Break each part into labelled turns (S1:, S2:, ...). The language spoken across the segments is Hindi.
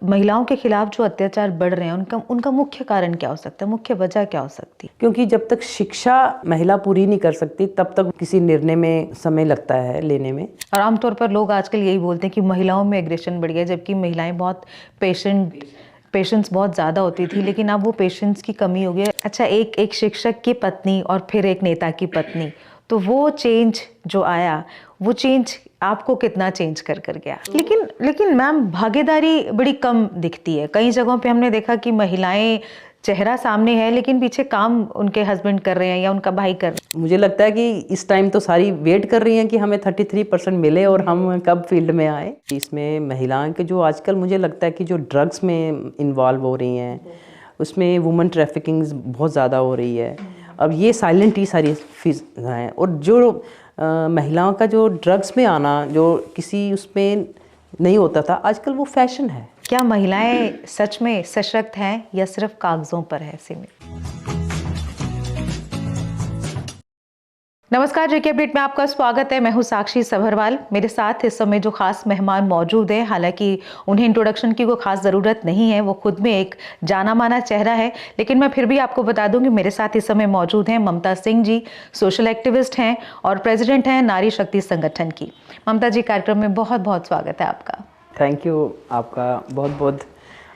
S1: महिलाओं के खिलाफ जो अत्याचार बढ़ रहे हैं उनका उनका मुख्य कारण क्या हो सकता है, मुख्य वजह क्या हो सकती है?
S2: क्योंकि जब तक शिक्षा महिला पूरी नहीं कर सकती तब तक किसी निर्णय में समय लगता है लेने में।
S1: और आमतौर पर लोग आजकल यही बोलते हैं कि महिलाओं में एग्रेशन बढ़ गया, जबकि महिलाएं बहुत पेशेंस बहुत ज़्यादा होती थी, लेकिन अब वो पेशेंस की कमी हो गई है। अच्छा, एक शिक्षक की पत्नी और फिर एक नेता की पत्नी, तो वो चेंज जो आया, वो चेंज आपको कितना चेंज कर गया? लेकिन मैम, भागीदारी बड़ी कम दिखती है। कई जगहों पे हमने देखा कि महिलाएं, चेहरा सामने है लेकिन पीछे काम उनके हस्बैंड कर रहे हैं या उनका भाई कर रहे हैं।
S2: मुझे लगता है कि इस टाइम तो सारी वेट कर रही हैं कि हमें 33% मिले और हम कब फील्ड में आए। इसमें महिलाओं के जो आजकल मुझे लगता है कि जो ड्रग्स में इन्वॉल्व हो रही हैं, उसमें वुमेन ट्रैफिकिंग बहुत ज़्यादा हो रही है। अब ये साइलेंट ही सारी हैं। और जो महिलाओं का जो ड्रग्स में आना, जो किसी उसमें नहीं होता था, आजकल वो फैशन है।
S1: क्या महिलाएं सच में सशक्त हैं या सिर्फ कागजों पर है सीमित? नमस्कार, जेके अपडेट में आपका स्वागत है। मैं हूं साक्षी सभरवाल। मेरे साथ इस समय जो खास मेहमान मौजूद हैं, हालांकि उन्हें इंट्रोडक्शन की कोई खास ज़रूरत नहीं है, वो खुद में एक जाना माना चेहरा है, लेकिन मैं फिर भी आपको बता दूं कि मेरे साथ इस समय मौजूद हैं ममता सिंह जी। सोशल एक्टिविस्ट हैं और प्रेसिडेंट हैं नारी शक्ति संगठन की। ममता जी, कार्यक्रम में बहुत बहुत स्वागत है आपका।
S2: थैंक यू, आपका बहुत बहुत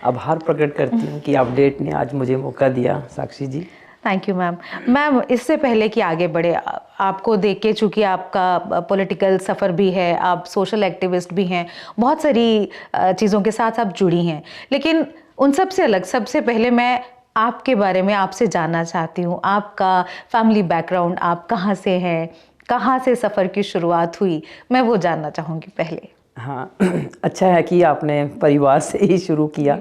S2: आभार प्रकट करती हूँ कि अपडेट ने आज मुझे मौका दिया। साक्षी जी, थैंक
S1: यू मैम। इससे पहले कि आगे बढ़े, आपको देख के, चूंकि आपका पॉलिटिकल सफ़र भी है, आप सोशल एक्टिविस्ट भी हैं, बहुत सारी चीज़ों के साथ आप जुड़ी हैं, लेकिन उन सब से अलग सबसे पहले मैं आपके बारे में आपसे जानना चाहती हूँ। आपका फैमिली बैकग्राउंड, आप कहाँ से हैं, कहाँ से सफ़र की शुरुआत हुई, मैं वो जानना चाहूँगी पहले।
S2: हाँ, अच्छा है कि आपने परिवार से ही शुरू किया।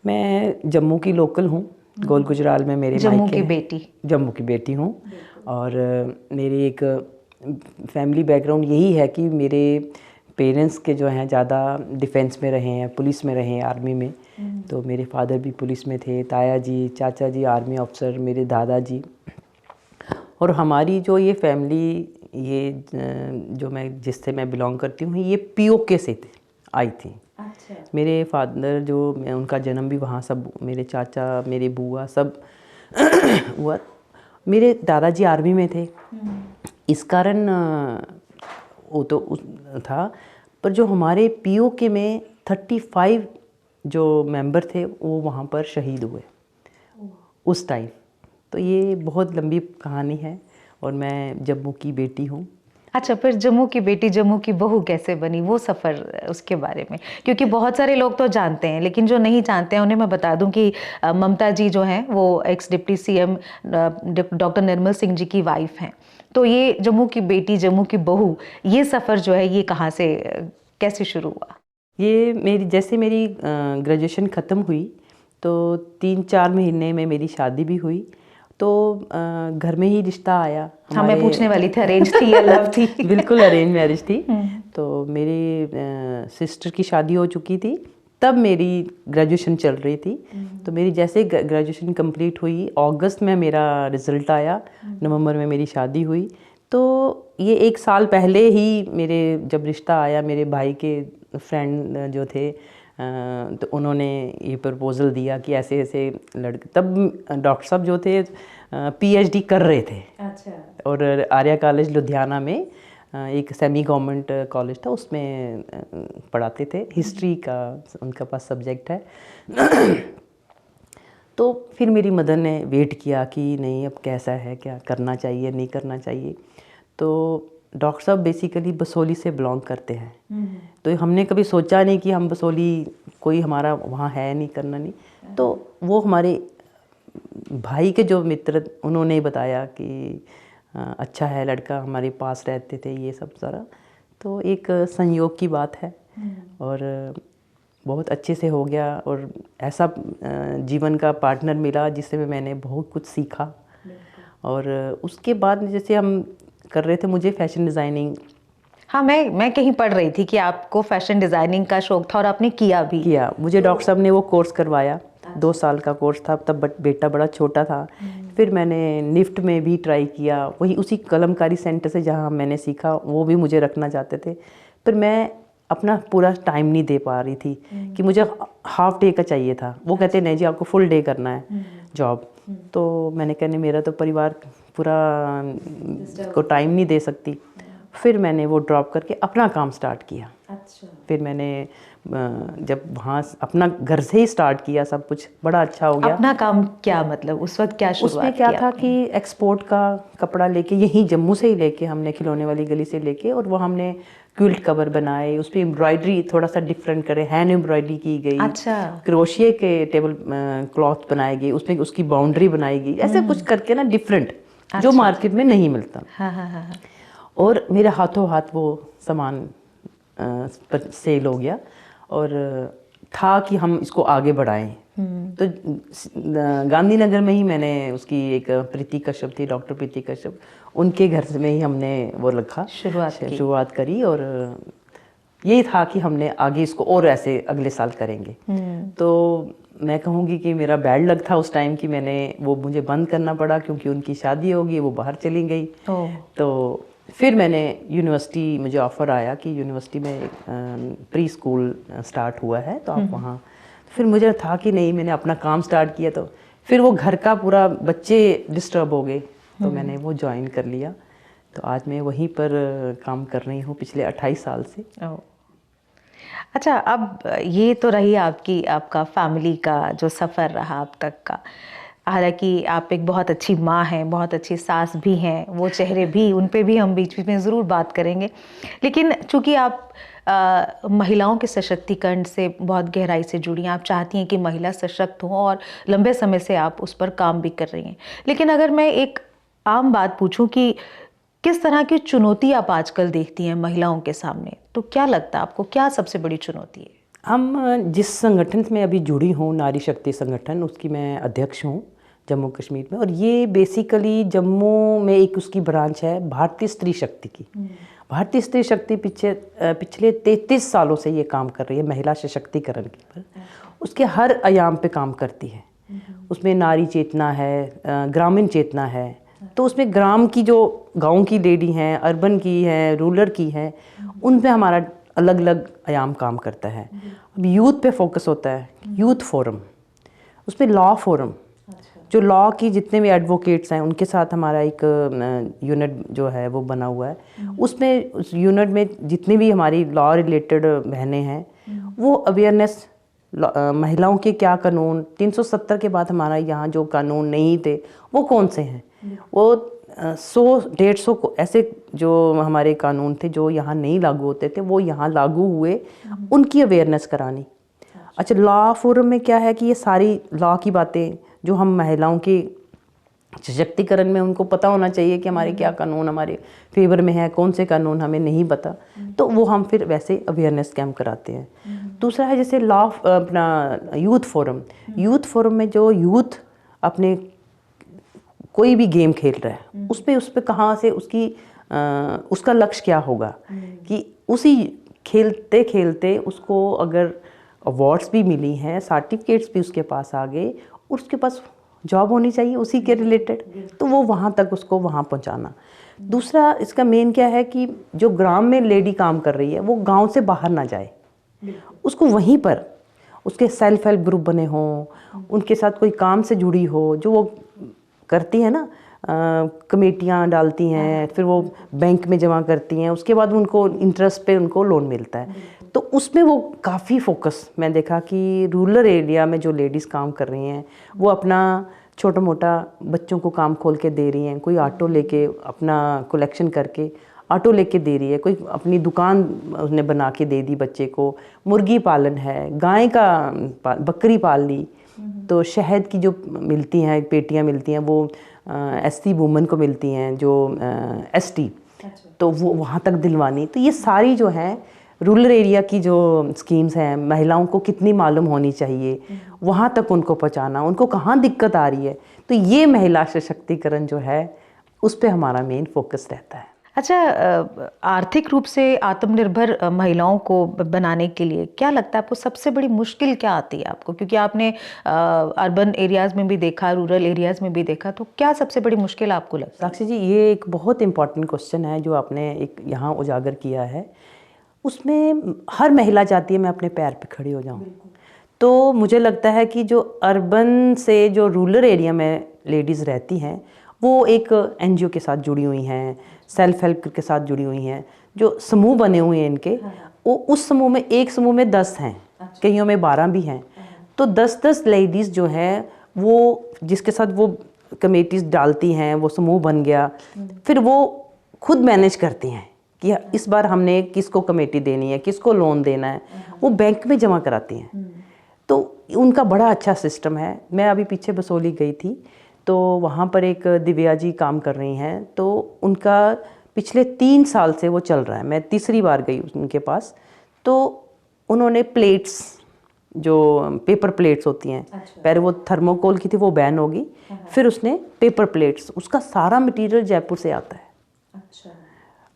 S2: मैं जम्मू की लोकल हूँ, गोल गुजराल में मेरे
S1: जम्मू
S2: मायके
S1: की
S2: हैं।
S1: बेटी।
S2: जम्मू की बेटी हूँ। और मेरी एक फैमिली बैकग्राउंड यही है कि मेरे पेरेंट्स के जो हैं ज़्यादा डिफेंस में रहे हैं, पुलिस में रहे हैं, आर्मी में। तो मेरे फादर भी पुलिस में थे, ताया जी, चाचा जी आर्मी ऑफिसर, मेरे दादाजी। और हमारी जो ये फैमिली, ये जो मैं जिससे मैं बिलोंग करती हूँ, ये पीओके से आई थी। अच्छा। मेरे फादर जो, मैं उनका जन्म भी वहाँ, सब मेरे चाचा, मेरे बुआ सब हुआ। मेरे दादाजी आर्मी में थे, इस कारण वो तो था। पर जो हमारे पीओके में 35 जो मेंबर थे वो वहाँ पर शहीद हुए उस टाइम। तो ये बहुत लंबी कहानी है और मैं जम्मू की बेटी हूँ।
S1: अच्छा, फिर जम्मू की बेटी जम्मू की बहू कैसे बनी, वो सफ़र, उसके बारे में, क्योंकि बहुत सारे लोग तो जानते हैं लेकिन जो नहीं जानते हैं उन्हें मैं बता दूं कि ममता जी जो हैं वो x deputy CM doctor Nirmal Singh ji की वाइफ हैं। तो ये जम्मू की बेटी, जम्मू की बहू, ये सफ़र जो है ये कहाँ से, कैसे शुरू हुआ?
S2: ये जैसे मेरी ग्रेजुएशन ख़त्म हुई तो 3-4 महीने में मेरी शादी भी हुई। तो घर में ही रिश्ता आया।
S1: हाँ, मैं पूछने वाली थी, अरेंज थी या लव थी?
S2: बिल्कुल अरेंज मैरिज थी। तो मेरी सिस्टर की शादी हो चुकी थी, तब मेरी ग्रेजुएशन चल रही थी। तो मेरी जैसे ग्रेजुएशन कंप्लीट हुई, अगस्त में मेरा रिज़ल्ट आया, नवंबर में मेरी शादी हुई। तो ये 1 साल पहले ही मेरे जब रिश्ता आया, मेरे भाई के फ्रेंड जो थे, तो उन्होंने ये प्रपोज़ल दिया कि ऐसे ऐसे लड़के, तब डॉक्टर साहब जो थे पीएचडी कर रहे थे। अच्छा। और आर्या कॉलेज लुधियाना में एक सेमी गवर्नमेंट कॉलेज था, उसमें पढ़ाते थे। हिस्ट्री का उनका पास सब्जेक्ट है। तो फिर मेरी मदर ने वेट किया कि नहीं, अब कैसा है, क्या करना चाहिए, नहीं करना चाहिए। तो डॉक्टर साहब बेसिकली बसोली से बिलोंग करते हैं। तो हमने कभी सोचा नहीं कि हम बसोली, कोई हमारा वहाँ है नहीं, करना नहीं। तो वो हमारे भाई के जो मित्र, उन्होंने बताया कि अच्छा है लड़का, हमारे पास रहते थे, ये सब सारा। तो एक संयोग की बात है और बहुत अच्छे से हो गया। और ऐसा जीवन का पार्टनर मिला जिससे मैंने बहुत कुछ सीखा। और उसके बाद जैसे हम कर रहे थे, मुझे फैशन डिज़ाइनिंग,
S1: हाँ, मैं कहीं पढ़ रही थी कि आपको फैशन डिज़ाइनिंग का शौक था और आपने किया भी।
S2: मुझे डॉक्टर साहब ने वो कोर्स करवाया। 2 साल का कोर्स था, तब बेटा बड़ा छोटा था। फिर मैंने निफ्ट में भी ट्राई किया, वही उसी कलमकारी सेंटर से जहाँ मैंने सीखा, वो भी मुझे रखना चाहते थे। फिर मैं अपना पूरा टाइम नहीं दे पा रही थी कि मुझे हाफ डे का चाहिए था। वो कहते नहीं जी आपको फुल डे करना है जॉब। तो मैंने कहने मेरा तो परिवार पूरा को टाइम नहीं दे सकती। फिर मैंने वो ड्रॉप करके अपना काम स्टार्ट किया।
S1: अच्छा।
S2: फिर मैंने जब वहाँ अपना घर से ही स्टार्ट किया, सब कुछ बड़ा अच्छा हो गया।
S1: अपना काम क्या मतलब उस वक्त क्या शुरुआत
S2: उसमें क्या
S1: किया
S2: था
S1: आपने?
S2: कि एक्सपोर्ट का कपड़ा लेके यहीं जम्मू से ही लेके हमने खिलौने वाली गली से लेके, और वो हमने क्विल्ट कवर बनाए, उस पर एम्ब्रॉयडरी थोड़ा सा डिफरेंट करे, हैंड एम्ब्रॉयडरी की गई।
S1: अच्छा।
S2: क्रोशिया के टेबल क्लॉथ बनाए गए, उसमें उसकी बाउंड्री बनाई गई, ऐसे कुछ करके ना डिफरेंट, जो मार्केट में नहीं मिलता।
S1: हाँ हाँ हाँ हाँ।
S2: और मेरे हाथों हाथ वो सामान सेल हो गया, और था कि हम इसको आगे बढ़ाएं। तो गांधीनगर में ही मैंने उसकी एक प्रीति कश्यप थी, डॉक्टर प्रीति कश्यप, उनके घर में ही हमने वो रखा, शुरुआत करी। और यही था कि हमने आगे इसको और ऐसे अगले साल करेंगे। तो मैं कहूँगी कि मेरा बैड लक था उस टाइम कि मुझे बंद करना पड़ा, क्योंकि उनकी शादी होगी, वो बाहर चली गई। तो फिर मैंने यूनिवर्सिटी, मुझे ऑफ़र आया कि यूनिवर्सिटी में प्री स्कूल स्टार्ट हुआ है, तो आप वहाँ। फिर मुझे था कि नहीं, मैंने अपना काम स्टार्ट किया, तो फिर वो घर का पूरा बच्चे डिस्टर्ब हो गए, तो मैंने वो ज्वाइन कर लिया। तो आज मैं वहीं पर काम कर रही हूँ पिछले 28 साल से।
S1: अच्छा, अब ये तो रही आपका फैमिली का जो सफ़र रहा अब तक का। हालांकि आप एक बहुत अच्छी माँ हैं, बहुत अच्छी सास भी हैं, वो चेहरे भी, उन पे भी हम बीच बीच में ज़रूर बात करेंगे। लेकिन चूँकि आप महिलाओं के सशक्तिकरण से बहुत गहराई से जुड़ी हैं, आप चाहती हैं कि महिला सशक्त हो, और लंबे समय से आप उस पर काम भी कर रही हैं। लेकिन अगर मैं एक आम बात पूछूं कि किस तरह की चुनौती आप आजकल देखती हैं महिलाओं के सामने, तो क्या लगता है आपको, क्या सबसे बड़ी चुनौती है?
S2: हम जिस संगठन में अभी जुड़ी हूँ, नारी शक्ति संगठन, उसकी मैं अध्यक्ष हूँ जम्मू कश्मीर में। और ये बेसिकली जम्मू में एक उसकी ब्रांच है भारतीय स्त्री शक्ति की। भारतीय स्त्री शक्ति पिछले 33 सालों से ये काम कर रही है महिला सशक्तिकरण के पर। उसके हर आयाम पे काम करती है। उसमें नारी चेतना है, ग्रामीण चेतना है। तो उसमें ग्राम की, जो गांव की लेडी हैं, अर्बन की है, रूरल की है, उन पे हमारा अलग अलग आयाम काम करता है। अब यूथ पे फोकस होता है, यूथ फोरम, उसमें लॉ फोरम, जो लॉ की जितने भी एडवोकेट्स हैं उनके साथ हमारा एक यूनिट जो है वो बना हुआ है। उसमें उस यूनिट में जितनी भी हमारी लॉ रिलेटेड बहनें हैं, वो अवेयरनेस, महिलाओं के क्या कानून, 370 के बाद हमारा यहाँ जो कानून नहीं थे वो कौन से हैं, वो 100-150 को ऐसे जो हमारे कानून थे जो यहाँ नहीं लागू होते थे, वो यहाँ लागू हुए, उनकी अवेयरनेस करानी। अच्छा, लॉ फोरम में क्या है कि ये सारी लॉ की बातें जो हम महिलाओं के सशक्तिकरण में, उनको पता होना चाहिए कि हमारे क्या कानून हमारे फेवर में है, कौन से कानून हमें नहीं पता, तो वो हम फिर वैसे अवेयरनेस कैंप कराते हैं। दूसरा है जैसे लॉ, अपना यूथ फोरम। यूथ फोरम में जो यूथ अपने कोई भी गेम खेल रहा है, उस पर कहाँ से उसका लक्ष्य क्या होगा, कि उसी खेलते खेलते उसको अगर अवार्ड्स भी मिली हैं, सर्टिफिकेट्स भी उसके पास आ गए, और उसके पास जॉब होनी चाहिए उसी के रिलेटेड, तो वो वहाँ तक उसको वहाँ पहुँचाना। दूसरा इसका मेन क्या है कि जो ग्राम में लेडी काम कर रही है, वो गांव से बाहर ना जाए, उसको वहीं पर उसके सेल्फ हेल्प ग्रुप बने हों, उनके साथ कोई काम से जुड़ी हो, जो वो करती है ना, कमेटियाँ डालती हैं, फिर वो बैंक में जमा करती हैं, उसके बाद उनको इंटरेस्ट पे उनको लोन मिलता है। तो उसमें वो काफ़ी फोकस मैं देखा कि रूरल एरिया में जो लेडीज़ काम कर रही हैं, वो अपना छोटा मोटा बच्चों को काम खोल के दे रही हैं। कोई ऑटो लेके अपना कलेक्शन करके ऑटो लेके दे रही है, कोई अपनी दुकान उसने बना के दे दी बच्चे को, मुर्गी पालन है, गाय का बकरी पाल ली, तो शहद की जो मिलती हैं पेटियां मिलती हैं, वो एसटी वुमेन को मिलती हैं, जो एसटी, तो वो वहाँ तक दिलवानी। तो ये सारी जो हैं रूरल एरिया की जो स्कीम्स हैं, महिलाओं को कितनी मालूम होनी चाहिए, वहाँ तक उनको पहुँचाना, उनको कहाँ दिक्कत आ रही है, तो ये महिला सशक्तिकरण जो है उस पर हमारा मेन फोकस रहता है।
S1: अच्छा, आर्थिक रूप से आत्मनिर्भर महिलाओं को बनाने के लिए क्या लगता है आपको, सबसे बड़ी मुश्किल क्या आती है आपको? क्योंकि आपने अर्बन एरियाज़ में भी देखा, रूरल एरियाज़ में भी देखा, तो क्या सबसे बड़ी मुश्किल आपको लगती है?
S2: साक्षी जी, ये एक बहुत इम्पॉर्टेंट क्वेश्चन है जो आपने एक यहाँ उजागर किया है। उसमें हर महिला चाहती है मैं अपने पैर पे खड़ी हो जाऊँ। तो मुझे लगता है कि जो अर्बन से जो रूरल एरिया में लेडीज़ रहती हैं वो एक एनजीओ के साथ जुड़ी हुई हैं, सेल्फ हेल्प के साथ जुड़ी हुई हैं, जो समूह बने हुए हैं इनके, वो उस समूह में, एक समूह में 10 हैं, कईयों में 12 भी हैं। तो 10-10 लेडीज़ जो हैं वो जिसके साथ वो कमेटीज़ डालती हैं, वो समूह बन गया, फिर वो खुद मैनेज करती हैं कि इस बार हमने किसको कमेटी देनी है, किसको लोन देना है, वो बैंक में जमा कराती हैं। तो उनका बड़ा अच्छा सिस्टम है। मैं अभी पीछे बसोली गई थी तो वहाँ पर एक दिव्या जी काम कर रही हैं, तो उनका पिछले 3 साल से वो चल रहा है। मैं तीसरी बार गई उनके पास, तो उन्होंने प्लेट्स, जो पेपर प्लेट्स होती हैं, पहले वो थर्मोकोल की थी, वो बैन होगी, फिर उसने पेपर प्लेट्स, उसका सारा मटेरियल जयपुर से आता है। अच्छा।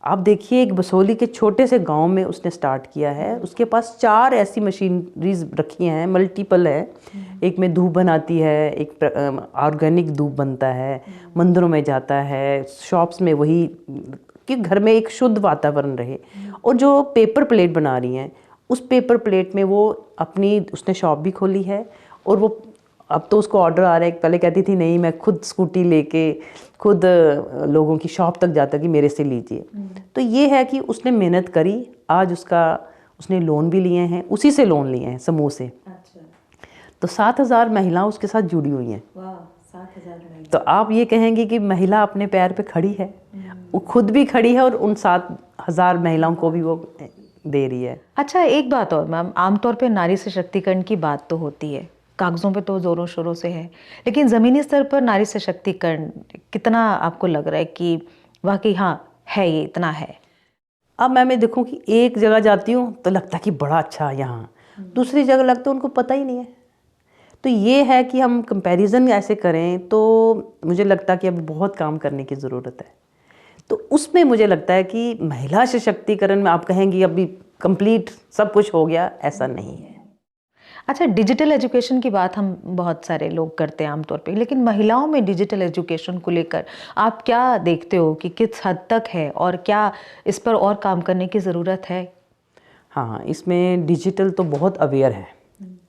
S2: आप देखिए एक बसोली के छोटे से गांव में उसने स्टार्ट किया है। उसके पास 4 ऐसी मशीनरीज रखी हैं, मल्टीपल है। एक में धूप बनाती है, एक ऑर्गेनिक धूप बनता है, मंदिरों में जाता है, शॉप्स में, वही कि घर में एक शुद्ध वातावरण रहे। और जो पेपर प्लेट बना रही हैं, उस पेपर प्लेट में वो अपनी, उसने शॉप भी खोली है। और वो अब तो उसको ऑर्डर आ रहा है, पहले कहती थी नहीं मैं खुद स्कूटी लेके खुद लोगों की शॉप तक जाता कि मेरे से लीजिए। तो ये है कि उसने मेहनत करी, आज उसने लोन भी लिए हैं, उसी से लोन लिए हैं समूह से। अच्छा। तो 7,000 महिलाएं उसके साथ जुड़ी हुई हैं। वाह, 7,000 महिला। तो आप ये कहेंगे कि महिला अपने पैर पे खड़ी है, वो खुद भी खड़ी है और उन 7,000 महिलाओं को भी वो दे रही है।
S1: अच्छा, एक बात और मैम, आमतौर पे नारी सशक्तिकरण की बात तो होती है, कागजों पे तो जोरों शोरों से है, लेकिन ज़मीनी स्तर पर नारी सशक्तिकरण कितना आपको लग रहा है कि वाकई हाँ है, ये इतना है?
S2: अब मैं देखूं कि एक जगह जाती हूँ तो लगता है कि बड़ा अच्छा यहाँ, दूसरी जगह लगता है उनको पता ही नहीं है। तो ये है कि हम कंपैरिजन ऐसे करें तो मुझे लगता है कि अब बहुत काम करने की ज़रूरत है। तो उसमें मुझे लगता है कि महिला सशक्तिकरण में आप कहेंगी अभी कंप्लीट सब कुछ हो गया, ऐसा नहीं है।
S1: अच्छा, डिजिटल एजुकेशन की बात हम बहुत सारे लोग करते हैं आमतौर पे, लेकिन महिलाओं में डिजिटल एजुकेशन को लेकर आप क्या देखते हो कि किस हद तक है और क्या इस पर और काम करने की ज़रूरत है?
S2: हाँ, इसमें डिजिटल तो बहुत अवेयर है,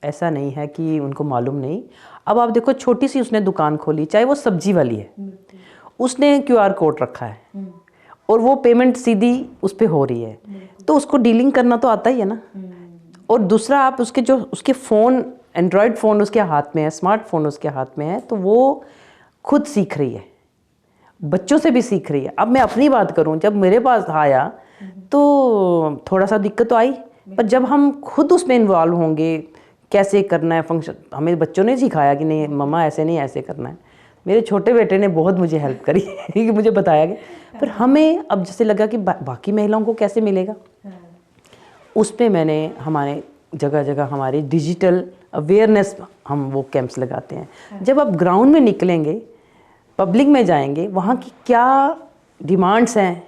S2: ऐसा नहीं है कि उनको मालूम नहीं। अब आप देखो छोटी सी उसने दुकान खोली, चाहे वो सब्जी वाली है, उसने QR कोड रखा है और वो पेमेंट सीधी उस पर हो रही है, तो उसको डीलिंग करना तो आता ही है ना। और दूसरा आप उसके फ़ोन, एंड्रॉयड फ़ोन उसके हाथ में है, स्मार्टफोन उसके हाथ में है, तो वो खुद सीख रही है, बच्चों से भी सीख रही है। अब मैं अपनी बात करूं, जब मेरे पास आया तो थोड़ा सा दिक्कत तो आई, पर जब हम खुद उसमें इन्वॉल्व होंगे, कैसे करना है फंक्शन, हमें बच्चों ने सिखाया कि नहीं मम्मा ऐसे नहीं, ऐसे करना है। मेरे छोटे बेटे ने बहुत मुझे हेल्प करी कि मुझे बताया गया। पर हमें अब जैसे लगा कि बाकी महिलाओं को कैसे मिलेगा, उस पर मैंने हमारे जगह जगह हमारे डिजिटल अवेयरनेस हम वो कैंप्स लगाते हैं। जब आप ग्राउंड में निकलेंगे, पब्लिक में जाएंगे, वहाँ की क्या डिमांड्स हैं,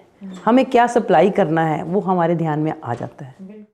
S2: हमें क्या सप्लाई करना है, वो हमारे ध्यान में आ जाता है।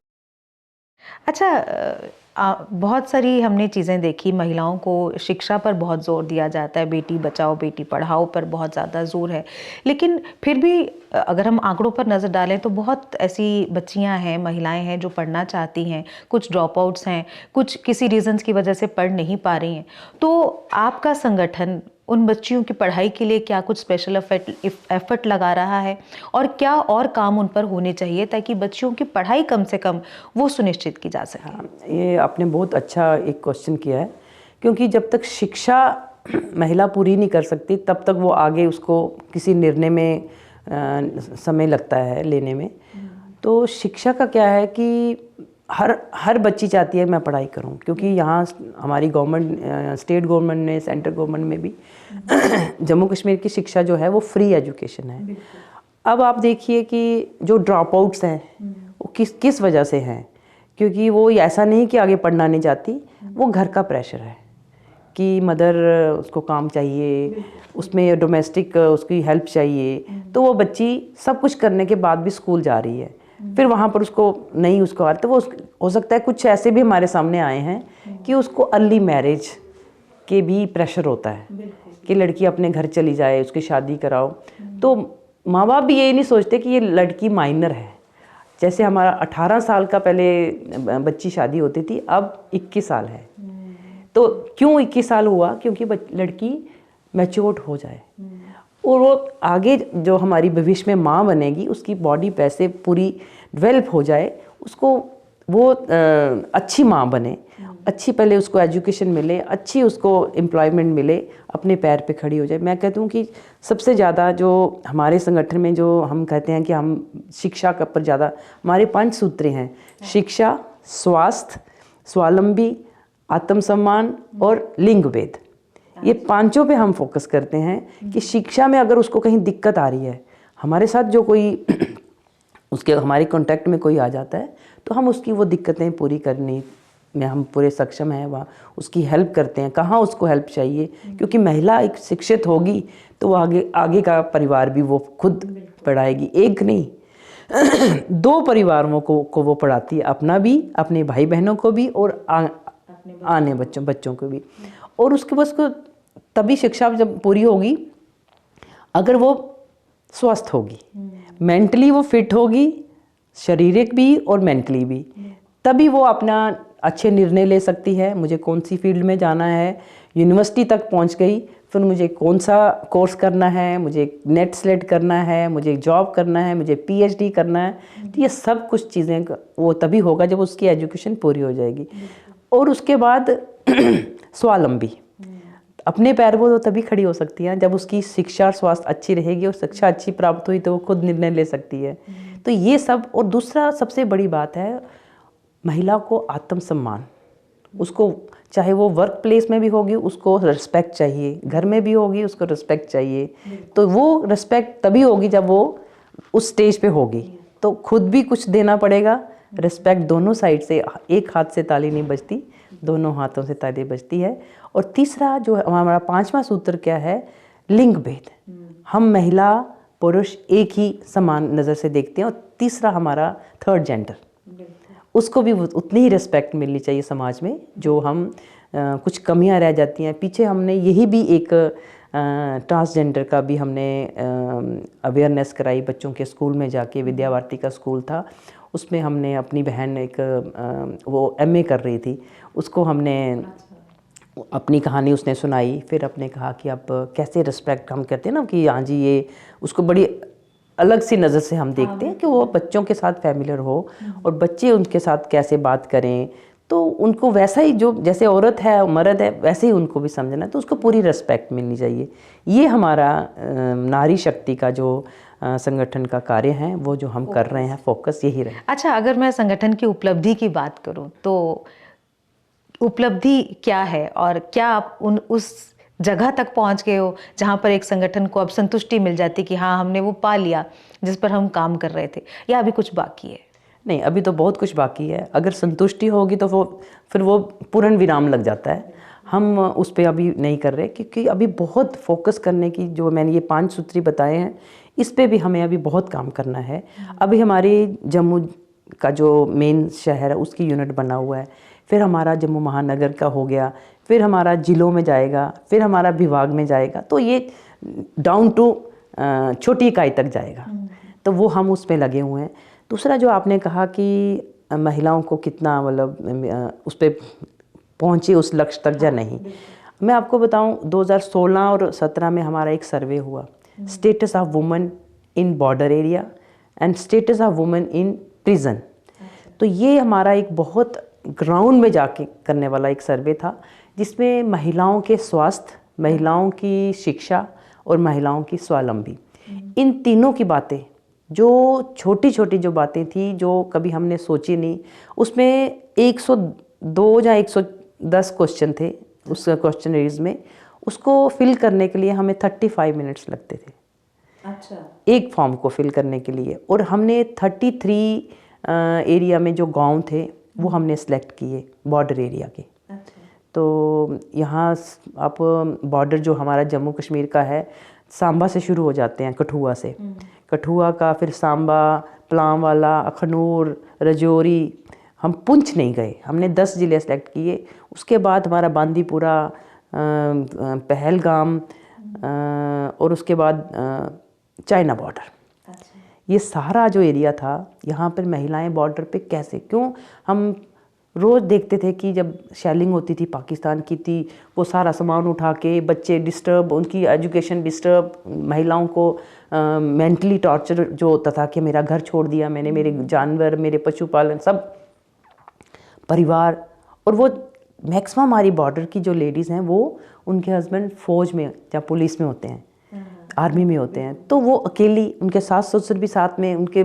S1: अच्छा, बहुत सारी हमने चीज़ें देखी, महिलाओं को शिक्षा पर बहुत ज़ोर दिया जाता है, बेटी बचाओ बेटी पढ़ाओ पर बहुत ज़्यादा ज़ोर है, लेकिन फिर भी अगर हम आंकड़ों पर नज़र डालें तो बहुत ऐसी बच्चियां हैं, महिलाएं हैं जो पढ़ना चाहती हैं, कुछ ड्रॉप आउट्स हैं, कुछ किसी रीज़न्स की वजह से पढ़ नहीं पा रही हैं। तो आपका संगठन उन बच्चियों की पढ़ाई के लिए क्या कुछ स्पेशल एफर्ट लगा रहा है और क्या और काम उन पर होने चाहिए ताकि बच्चियों की पढ़ाई कम से कम वो सुनिश्चित की जा सके?
S2: हाँ, ये आपने बहुत अच्छा एक क्वेश्चन किया है, क्योंकि जब तक शिक्षा महिला पूरी नहीं कर सकती तब तक वो आगे उसको किसी निर्णय में समय लगता है लेने में। तो शिक्षा का क्या है कि हर बच्ची चाहती है मैं पढ़ाई करूं, क्योंकि यहाँ हमारी गवर्नमेंट, स्टेट गवर्नमेंट ने, सेंट्रल गवर्नमेंट में भी जम्मू कश्मीर की शिक्षा जो है वो फ्री एजुकेशन है। अब आप देखिए कि जो ड्रॉप आउट्स हैं वो किस वजह से हैं, क्योंकि वो ऐसा नहीं कि आगे पढ़ना नहीं चाहती, वो घर का प्रेशर है कि मदर उसको काम चाहिए, उसमें डोमेस्टिक उसकी हेल्प चाहिए, तो वो बच्ची सब कुछ करने के बाद भी स्कूल जा रही है। फिर वहाँ पर उसको नहीं उसको आता, तो वो हो सकता है कुछ ऐसे भी हमारे सामने आए हैं कि उसको अर्ली मैरिज के भी प्रेशर होता है कि लड़की अपने घर चली जाए, उसकी शादी कराओ। तो माँ बाप भी ये नहीं सोचते कि ये लड़की माइनर है, जैसे हमारा 18 साल का पहले बच्ची शादी होती थी, अब 21 साल है। तो क्यों 21 साल हुआ? क्योंकि लड़की मैच्योर्ड हो जाए और वो आगे जो हमारी भविष्य में माँ बनेगी उसकी बॉडी पैसे पूरी डेवलप हो जाए, उसको वो अच्छी माँ बने, अच्छी पहले उसको एजुकेशन मिले, अच्छी उसको एम्प्लॉयमेंट मिले, अपने पैर पे खड़ी हो जाए। मैं कहती हूँ कि सबसे ज़्यादा जो हमारे संगठन में जो हम कहते हैं कि हम शिक्षा के ऊपर ज़्यादा, हमारे 5 सूत्र हैं: शिक्षा, स्वास्थ्य, स्वावलंबी, आत्मसम्मान और लिंग भेद। ये पांचों पे हम फोकस करते हैं कि शिक्षा में अगर उसको कहीं दिक्कत आ रही है, हमारे साथ जो कोई उसके हमारे कांटेक्ट में कोई आ जाता है, तो हम उसकी वो दिक्कतें पूरी करने में हम पूरे सक्षम हैं, वहाँ उसकी हेल्प करते हैं। कहाँ उसको हेल्प चाहिए, क्योंकि महिला एक शिक्षित होगी तो वो आगे का परिवार भी वो खुद पढ़ाएगी। एक नहीं 2 परिवारों को वो पढ़ाती है, अपना भी, अपने भाई बहनों को भी और आने बच्चों को भी। और उसके बाद उसको तभी शिक्षा जब पूरी होगी अगर वो स्वस्थ होगी, मेंटली वो फिट होगी, शारीरिक भी और मेंटली भी, तभी वो अपना अच्छे निर्णय ले सकती है। मुझे कौन सी फील्ड में जाना है, यूनिवर्सिटी तक पहुंच गई, फिर मुझे कौन सा कोर्स करना है, मुझे नेट सेलेक्ट करना है, मुझे जॉब करना है, मुझे पीएचडी करना है। तो ये सब कुछ चीज़ें वो तभी होगा जब उसकी एजुकेशन पूरी हो जाएगी। और उसके बाद स्वावलंबी, अपने पैर वो तभी खड़ी हो सकती है जब उसकी शिक्षा और स्वास्थ्य अच्छी रहेगी, और शिक्षा अच्छी प्राप्त हुई तो वो खुद निर्णय ले सकती है। तो ये सब। और दूसरा सबसे बड़ी बात है महिला को आत्मसम्मान। उसको चाहे वो वर्क प्लेस में भी होगी उसको रिस्पेक्ट चाहिए, घर में भी होगी उसको रिस्पेक्ट चाहिए। तो वो रिस्पेक्ट तभी होगी जब वो उस स्टेज पे होगी, तो खुद भी कुछ देना पड़ेगा। रिस्पेक्ट दोनों साइड से, एक हाथ से ताली नहीं बजती, दोनों हाथों से ताली बजती है। और तीसरा जो हमारा 5वां सूत्र क्या है, लिंग भेद। हम महिला पुरुष एक ही समान नज़र से देखते हैं। और तीसरा हमारा थर्ड जेंडर, उसको भी उतनी ही रिस्पेक्ट मिलनी चाहिए समाज में। जो हम कुछ कमियां रह जाती हैं पीछे, हमने यही भी एक ट्रांसजेंडर का भी हमने अवेयरनेस कराई बच्चों के स्कूल में जाके। विद्यावार्ती का स्कूल था, उसमें हमने अपनी बहन एक वो एमए कर रही थी, उसको हमने अपनी कहानी उसने सुनाई। फिर अपने कहा कि अब कैसे रिस्पेक्ट हम कहते हैं ना कि हाँ जी, ये उसको बड़ी अलग सी नज़र से हम देखते हैं कि वो बच्चों के साथ फैमिलियर हो और बच्चे उनके साथ कैसे बात करें, तो उनको वैसा ही जो जैसे औरत है मर्द है वैसे ही उनको भी समझना है, तो उसको पूरी रिस्पेक्ट मिलनी चाहिए। ये हमारा नारी शक्ति का जो संगठन का कार्य है वो जो हम कर रहे हैं, फोकस यही रहे।
S1: अच्छा, अगर मैं संगठन की उपलब्धि की बात करूं तो उपलब्धि क्या है और क्या आप उस जगह तक पहुंच गए हो जहां पर एक संगठन को अब संतुष्टि मिल जाती कि हाँ हमने वो पा लिया जिस पर हम काम कर रहे थे, या अभी कुछ बाकी है?
S2: नहीं, अभी तो बहुत कुछ बाकी है। अगर संतुष्टि होगी तो फिर वो पूर्ण विराम लग जाता है। हम उस पर अभी नहीं कर रहे क्योंकि अभी बहुत फोकस करने की, जो मैंने ये 5 सूत्री बताए हैं, इस पे भी हमें अभी बहुत काम करना है। अभी हमारे जम्मू का जो मेन शहर है उसकी यूनिट बना हुआ है, फिर हमारा जम्मू महानगर का हो गया, फिर हमारा जिलों में जाएगा, फिर हमारा विभाग में जाएगा, तो ये डाउन टू छोटी इकाई तक जाएगा। तो वो हम उस पर लगे हुए हैं। दूसरा जो आपने कहा कि महिलाओं को कितना मतलब उस पर पहुँचे उस लक्ष्य तक या नहीं, मैं आपको बताऊं 2016 और 17 में हमारा एक सर्वे हुआ, status of women in border area and status of women in prison. तो ये हमारा एक बहुत ग्राउंड में जाके करने वाला एक सर्वे था, जिसमें महिलाओं के स्वास्थ्य, महिलाओं की शिक्षा और महिलाओं की स्वावलंबी, इन तीनों की बातें, जो छोटी छोटी जो बातें थी जो कभी हमने सोची नहीं, उसमें 102 या 110 क्वेश्चन थे उस क्वेश्चनरीज में। उसको फिल करने के लिए हमें 35 मिनट्स लगते थे।
S1: अच्छा, एक
S2: फॉर्म को फिल करने के लिए। और हमने 33 एरिया में जो गांव थे वो हमने सेलेक्ट किए बॉर्डर एरिया के।
S1: अच्छा।
S2: तो यहाँ आप बॉर्डर जो हमारा जम्मू कश्मीर का है, सांबा से शुरू हो जाते हैं, कठुआ से, कठुआ का फिर सांबा, पलांवाला, अखनूर, राजौरी। हम पुंछ नहीं गए, हमने 10 ज़िले सेलेक्ट किए। उसके बाद हमारा बांदीपुरा, पहलगाम और उसके बाद चाइना बॉर्डर। ये सारा जो एरिया था, यहाँ पर महिलाएं बॉर्डर पे कैसे, क्यों हम रोज़ देखते थे कि जब शेलिंग होती थी पाकिस्तान की थी, वो सारा सामान उठा के बच्चे डिस्टर्ब, उनकी एजुकेशन डिस्टर्ब, महिलाओं को मेंटली टॉर्चर जो होता था कि मेरा घर छोड़ दिया मैंने, मेरे जानवर, मेरे पशुपालन, सब परिवार। और वो मैक्सिमम हमारी बॉर्डर की जो लेडीज़ हैं वो उनके हस्बैंड फ़ौज में या पुलिस में होते हैं, आर्मी में होते हैं, तो वो अकेली, उनके सास ससुर भी साथ में, उनके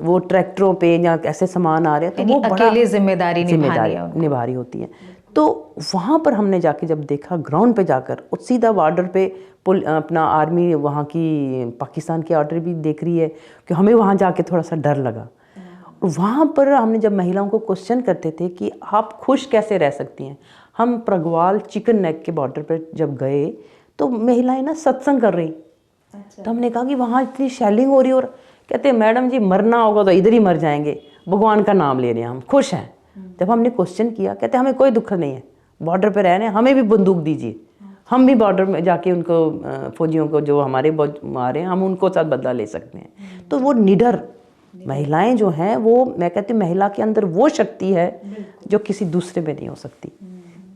S2: वो ट्रैक्टरों पे या ऐसे सामान आ रहे हैं, तो वो बड़ा
S1: अकेले जिम्मेदारी
S2: निभा रही होती है। तो वहाँ पर हमने जाके जब देखा ग्राउंड पे जाकर, और सीधा बॉर्डर पे अपना आर्मी वहाँ की पाकिस्तान की ऑर्डर भी देख रही है, कि हमें वहाँ जाके थोड़ा सा डर लगा। और वहाँ पर हमने जब महिलाओं को क्वेश्चन करते थे कि आप खुश कैसे रह सकती हैं, हम प्रगवाल चिकन नेक के बॉर्डर पर जब गए तो महिलाएं ना सत्संग कर रही। तो हमने कहा कि वहाँ इतनी शेलिंग हो रही, और कहते हैं मैडम जी मरना होगा तो इधर ही मर जाएंगे, भगवान का नाम ले रहे हैं, हम खुश हैं। जब हमने क्वेश्चन किया, कहते हमें कोई दुख नहीं है, बॉर्डर पे रह रहे हैं, हमें भी बंदूक दीजिए, हम भी बॉर्डर में जाके उनको फौजियों को जो हमारे मारे हैं हम उनको साथ बदला ले सकते हैं। तो वो निडर महिलाएं जो हैं, वो मैं कहती हूँ महिला के अंदर वो शक्ति है जो किसी दूसरे में नहीं हो सकती।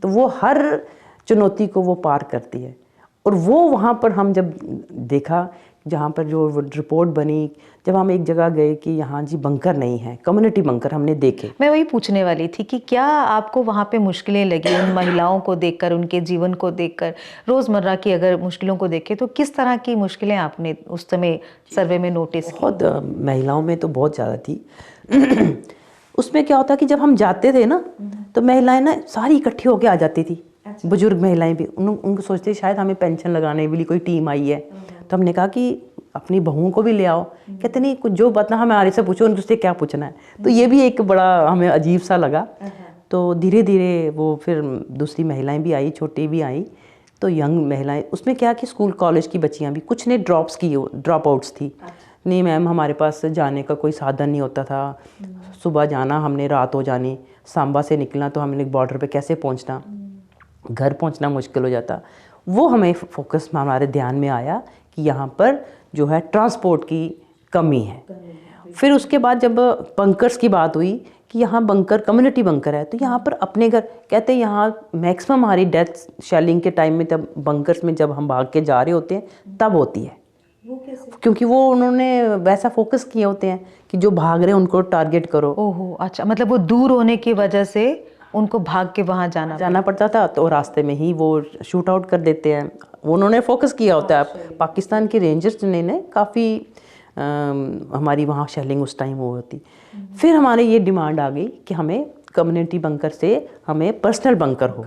S2: तो वो हर चुनौती को वो पार करती है। और वो वहाँ पर हम जब देखा, जहाँ पर जो रिपोर्ट बनी, जब हम एक जगह गए कि यहाँ जी बंकर नहीं है, कम्युनिटी बंकर हमने देखे।
S1: मैं वही पूछने वाली थी कि क्या आपको वहाँ पे मुश्किलें लगी उन महिलाओं को देखकर, उनके जीवन को देखकर, रोज़मर्रा की अगर मुश्किलों को देखें तो किस तरह की मुश्किलें आपने उस समय सर्वे में नोटिस की?
S2: बहुत महिलाओं में तो बहुत ज़्यादा थी। उसमें क्या होता कि जब हम जाते थे ना, तो महिलाएं ना सारी इकट्ठी होके आ जाती थी। बुजुर्ग महिलाएं भी, उनको सोचते शायद हमें पेंशन लगाने के लिए कोई टीम आई है। तो हमने कहा कि अपनी बहुओं को भी ले आओ। कहते नहीं, कुछ जो बात ना हमारे से पूछो, उनसे क्या पूछना है। तो ये भी एक बड़ा हमें अजीब सा लगा। तो धीरे धीरे वो फिर दूसरी महिलाएं भी आई, छोटी भी आई, तो यंग महिलाएं, उसमें क्या कि स्कूल कॉलेज की बच्चियां भी, कुछ ने ड्रॉप आउट्स थी। नहीं मैम हमारे पास जाने का कोई साधन नहीं होता था, सुबह जाना हमने रात हो जानी, सांबा से निकलना तो हमने बॉर्डर पे कैसे पहुंचना, घर पहुंचना मुश्किल हो जाता। वो हमें फोकस में हमारे ध्यान में आया कि यहाँ पर जो है ट्रांसपोर्ट की कमी है। फिर उसके बाद जब बंकर्स की बात हुई कि यहाँ बंकर, कम्युनिटी बंकर है, तो यहाँ पर अपने घर, कहते हैं यहाँ मैक्सिमम हमारी डेथ शेलिंग के टाइम में, तब बंकर्स में जब हम भाग के जा रहे होते हैं तब होती है। क्योंकि वो उन्होंने वैसा फोकस किए होते हैं कि जो भाग रहे हैं उनको टारगेट करो।
S1: ओहो, अच्छा, मतलब वो दूर होने की वजह से उनको भाग के वहाँ जाना
S2: पड़ता था, तो रास्ते में ही वो शूट आउट कर देते हैं। उन्होंने फोकस किया होता है। पाकिस्तान के रेंजर्स ने काफ़ी हमारी वहाँ शेलिंग उस टाइम वो होती। फिर हमारे ये डिमांड आ गई कि हमें कम्युनिटी बंकर से हमें पर्सनल बंकर हो।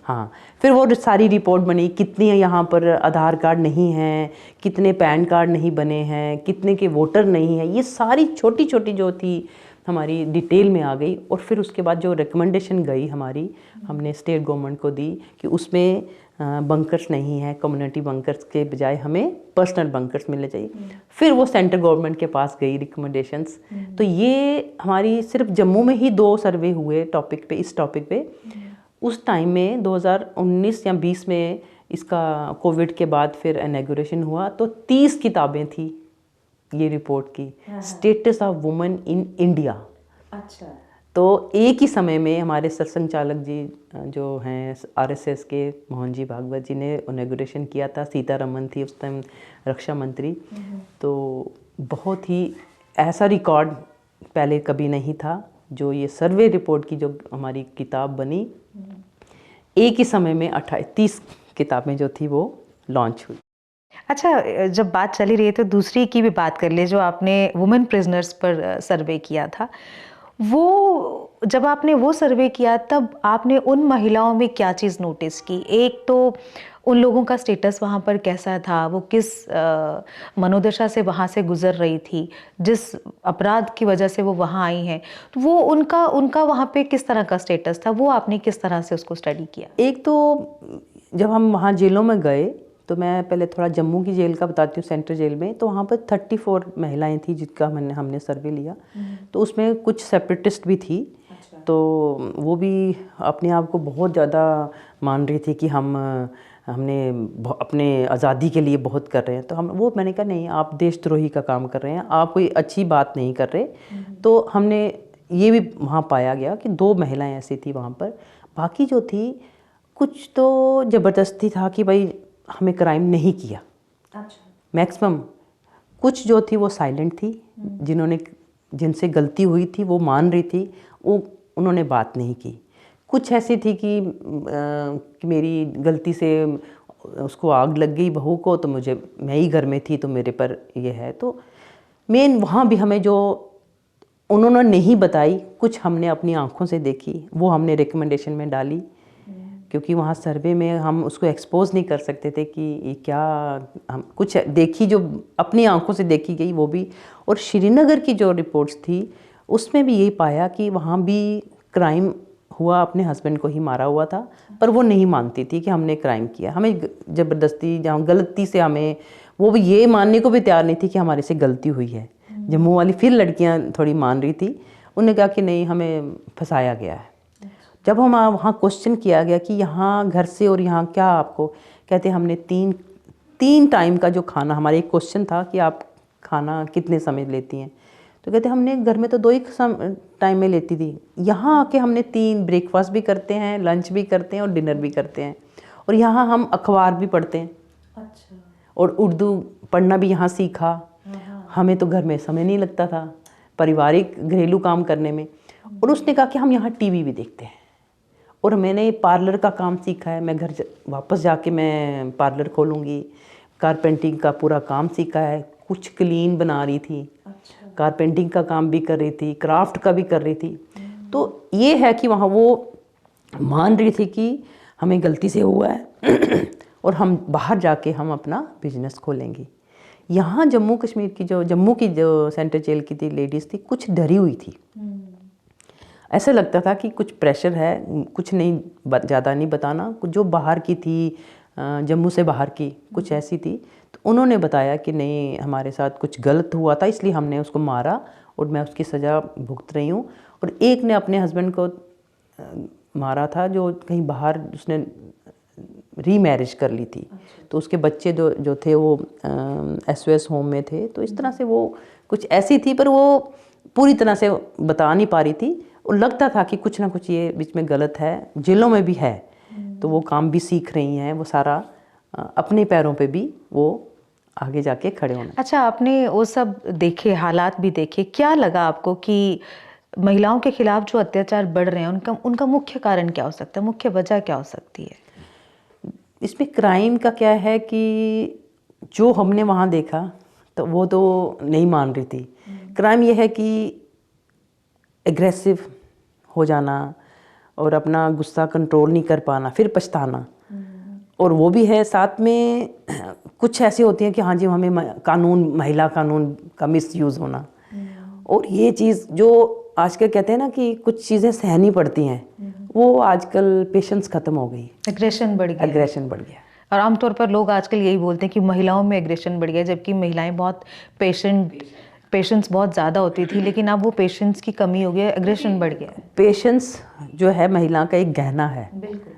S2: हाँ, फिर वो सारी रिपोर्ट बनी, कितने यहाँ पर आधार कार्ड नहीं हैं, कितने पैन कार्ड नहीं बने हैं, कितने के वोटर नहीं हैं, ये सारी छोटी छोटी जो थी हमारी डिटेल में आ गई। और फिर उसके बाद जो रिकमेंडेशन गई हमारी, हमने स्टेट गवर्नमेंट को दी कि उसमें बंकर्स नहीं है, कम्युनिटी बंकर्स के बजाय हमें पर्सनल बंकर्स मिलने चाहिए। फिर वो सेंट्रल गवर्नमेंट के पास गई रिकमेंडेशंस। तो ये हमारी सिर्फ जम्मू में ही 2 सर्वे हुए टॉपिक पे, इस टॉपिक पे। उस टाइम में 2019 या 20 में इसका कोविड के बाद फिर इनॉग्रेशन हुआ, तो 30 किताबें थी ये रिपोर्ट की, status of women in India. अच्छा। तो एक ही समय में हमारे सत्संग चालक जी जो हैं आरएसएस के मोहन जी भागवत जी ने इनॉग्रेशन किया था। सीतारमन थी उस टाइम रक्षा मंत्री। तो बहुत ही ऐसा रिकॉर्ड पहले कभी नहीं था, जो ये सर्वे रिपोर्ट की जो हमारी किताब बनी, एक ही समय में 30 किताबें जो थी वो लॉन्च हुई।
S1: अच्छा, जब बात चली रही है तो दूसरी की भी बात कर ले, जो आपने वुमेन प्रिजनर्स पर सर्वे किया था। वो जब आपने वो सर्वे किया तब आपने उन महिलाओं में क्या चीज़ नोटिस की? एक तो उन लोगों का स्टेटस वहाँ पर कैसा था, वो किस मनोदशा से वहाँ से गुजर रही थी, जिस अपराध की वजह से वो वहाँ आई हैं, तो वो उनका वहाँ पे किस तरह का स्टेटस था, वो आपने किस तरह से उसको स्टडी किया?
S2: एक तो जब हम वहाँ जेलों में गए, तो मैं पहले थोड़ा जम्मू की जेल का बताती हूँ, सेंट्रल जेल में। तो वहाँ पर 34 महिलाएं थी जिसका हमने सर्वे लिया। तो उसमें कुछ सेपरेटिस्ट भी थी। तो वो भी अपने आप को बहुत ज़्यादा मान रही थी कि हम हमने अपने आज़ादी के लिए बहुत कर रहे हैं, तो मैंने कहा नहीं, आप देशद्रोही का काम कर रहे हैं, आप कोई अच्छी बात नहीं कर रहे। तो हमने ये भी वहाँ पाया गया कि 2 महिलाएं ऐसी थी वहाँ पर, बाकी जो थी कुछ तो ज़बरदस्ती था कि भाई हमें क्राइम नहीं किया। अच्छा। मैक्सिमम कुछ जो थी वो साइलेंट थी, जिनसे गलती हुई थी वो मान रही थी, उन्होंने बात नहीं की। कुछ ऐसी थी कि मेरी गलती से उसको आग लग गई बहू को, तो मैं ही घर में थी तो मेरे पर ये है। तो मेन वहाँ भी हमें जो उन्होंने नहीं बताई, कुछ हमने अपनी आंखों से देखी, वो हमने रिकमेंडेशन में डाली, क्योंकि वहाँ सर्वे में हम उसको एक्सपोज नहीं कर सकते थे कि ये क्या, हम कुछ देखी जो अपनी आंखों से देखी गई वो भी। और श्रीनगर की जो रिपोर्ट्स थी उसमें भी यही पाया कि वहाँ भी क्राइम हुआ, अपने हस्बैंड को ही मारा हुआ था, पर वो नहीं मानती थी कि हमने क्राइम किया। हमें ज़बरदस्ती, जहाँ गलती से हमें, वो भी ये मानने को भी तैयार नहीं थी कि हमारे से गलती हुई है। जम्मू वाली फिर लड़कियां थोड़ी मान रही थी, उन्होंने कहा कि नहीं, हमें फंसाया गया है। जब हम वहाँ क्वेश्चन किया गया कि यहाँ घर से और यहाँ क्या आपको, कहते हमने तीन टाइम का जो खाना, हमारा एक क्वेश्चन था कि आप खाना कितने समय लेती हैं, तो कहते हमने घर में तो 2 ही टाइम में लेती थी, यहाँ आके हमने 3 ब्रेकफास्ट भी करते हैं, लंच भी करते हैं और डिनर भी करते हैं, और यहाँ हम अखबार भी पढ़ते हैं। अच्छा। और उर्दू पढ़ना भी यहाँ सीखा। हमें तो घर में समय नहीं लगता था पारिवारिक घरेलू काम करने में। और उसने कहा कि हम यहाँ टीवी भी देखते हैं, और मैंने पार्लर का काम सीखा है, मैं घर वापस जाके मैं पार्लर खोलूँगी। कारपेंटिंग का पूरा काम सीखा है, कुछ क्लीन बना रही थी। अच्छा। कारपेंटिंग का काम भी कर रही थी, क्राफ्ट का भी कर रही थी। तो ये है कि वहाँ वो मान रही थी कि हमें गलती से हुआ है और हम बाहर जाके हम अपना बिजनेस खोलेंगे। यहाँ जम्मू की जो सेंट्रल जेल की थी लेडीज़ थी, कुछ डरी हुई थी। ऐसा लगता था कि कुछ प्रेशर है, कुछ नहीं, ज़्यादा नहीं बताना। कुछ जो बाहर की थी, जम्मू से बाहर की कुछ ऐसी थी, तो उन्होंने बताया कि नहीं, हमारे साथ कुछ गलत हुआ था, इसलिए हमने उसको मारा और मैं उसकी सज़ा भुगत रही हूँ। और एक ने अपने हस्बैंड को मारा था, जो कहीं बाहर उसने रीमैरिज कर ली थी। अच्छा। तो उसके बच्चे जो थे वो SOS होम में थे। तो इस तरह से वो कुछ ऐसी थी, पर वो पूरी तरह से बता नहीं पा रही थी, और लगता था कि कुछ ना कुछ ये बीच में गलत है। जेलों में भी है, तो वो काम भी सीख रही हैं, वो सारा अपने पैरों पे भी वो आगे जाके खड़े होना।
S1: अच्छा, आपने वो सब देखे, हालात भी देखे, क्या लगा आपको कि महिलाओं के खिलाफ जो अत्याचार बढ़ रहे हैं, उनका मुख्य कारण क्या हो सकता है, मुख्य वजह क्या हो सकती है?
S2: इसमें क्राइम का क्या है कि जो हमने वहाँ देखा तो वो तो नहीं मान रही थी। क्राइम ये है कि एग्रेसिव हो जाना और अपना गुस्सा कंट्रोल नहीं कर पाना, फिर पछताना। और वो भी है, साथ में कुछ ऐसी होती हैं कि हाँ जी, हमें महिला कानून का मिसयूज़ होना। और ये चीज़ जो आजकल कहते हैं ना कि कुछ चीज़ें सहनी पड़ती हैं, वो आजकल पेशेंस ख़त्म हो गई, एग्रेशन बढ़ गया।
S1: और आमतौर पर लोग आजकल यही बोलते हैं कि महिलाओं में एग्रेशन बढ़ गया, जबकि महिलाएं बहुत पेशेंस बहुत ज़्यादा होती थी, लेकिन अब वो पेशेंस की कमी हो गई है, एग्रेशन बढ़ गया है।
S2: पेशेंस जो है महिला का एक गहना है। बिल्कुल।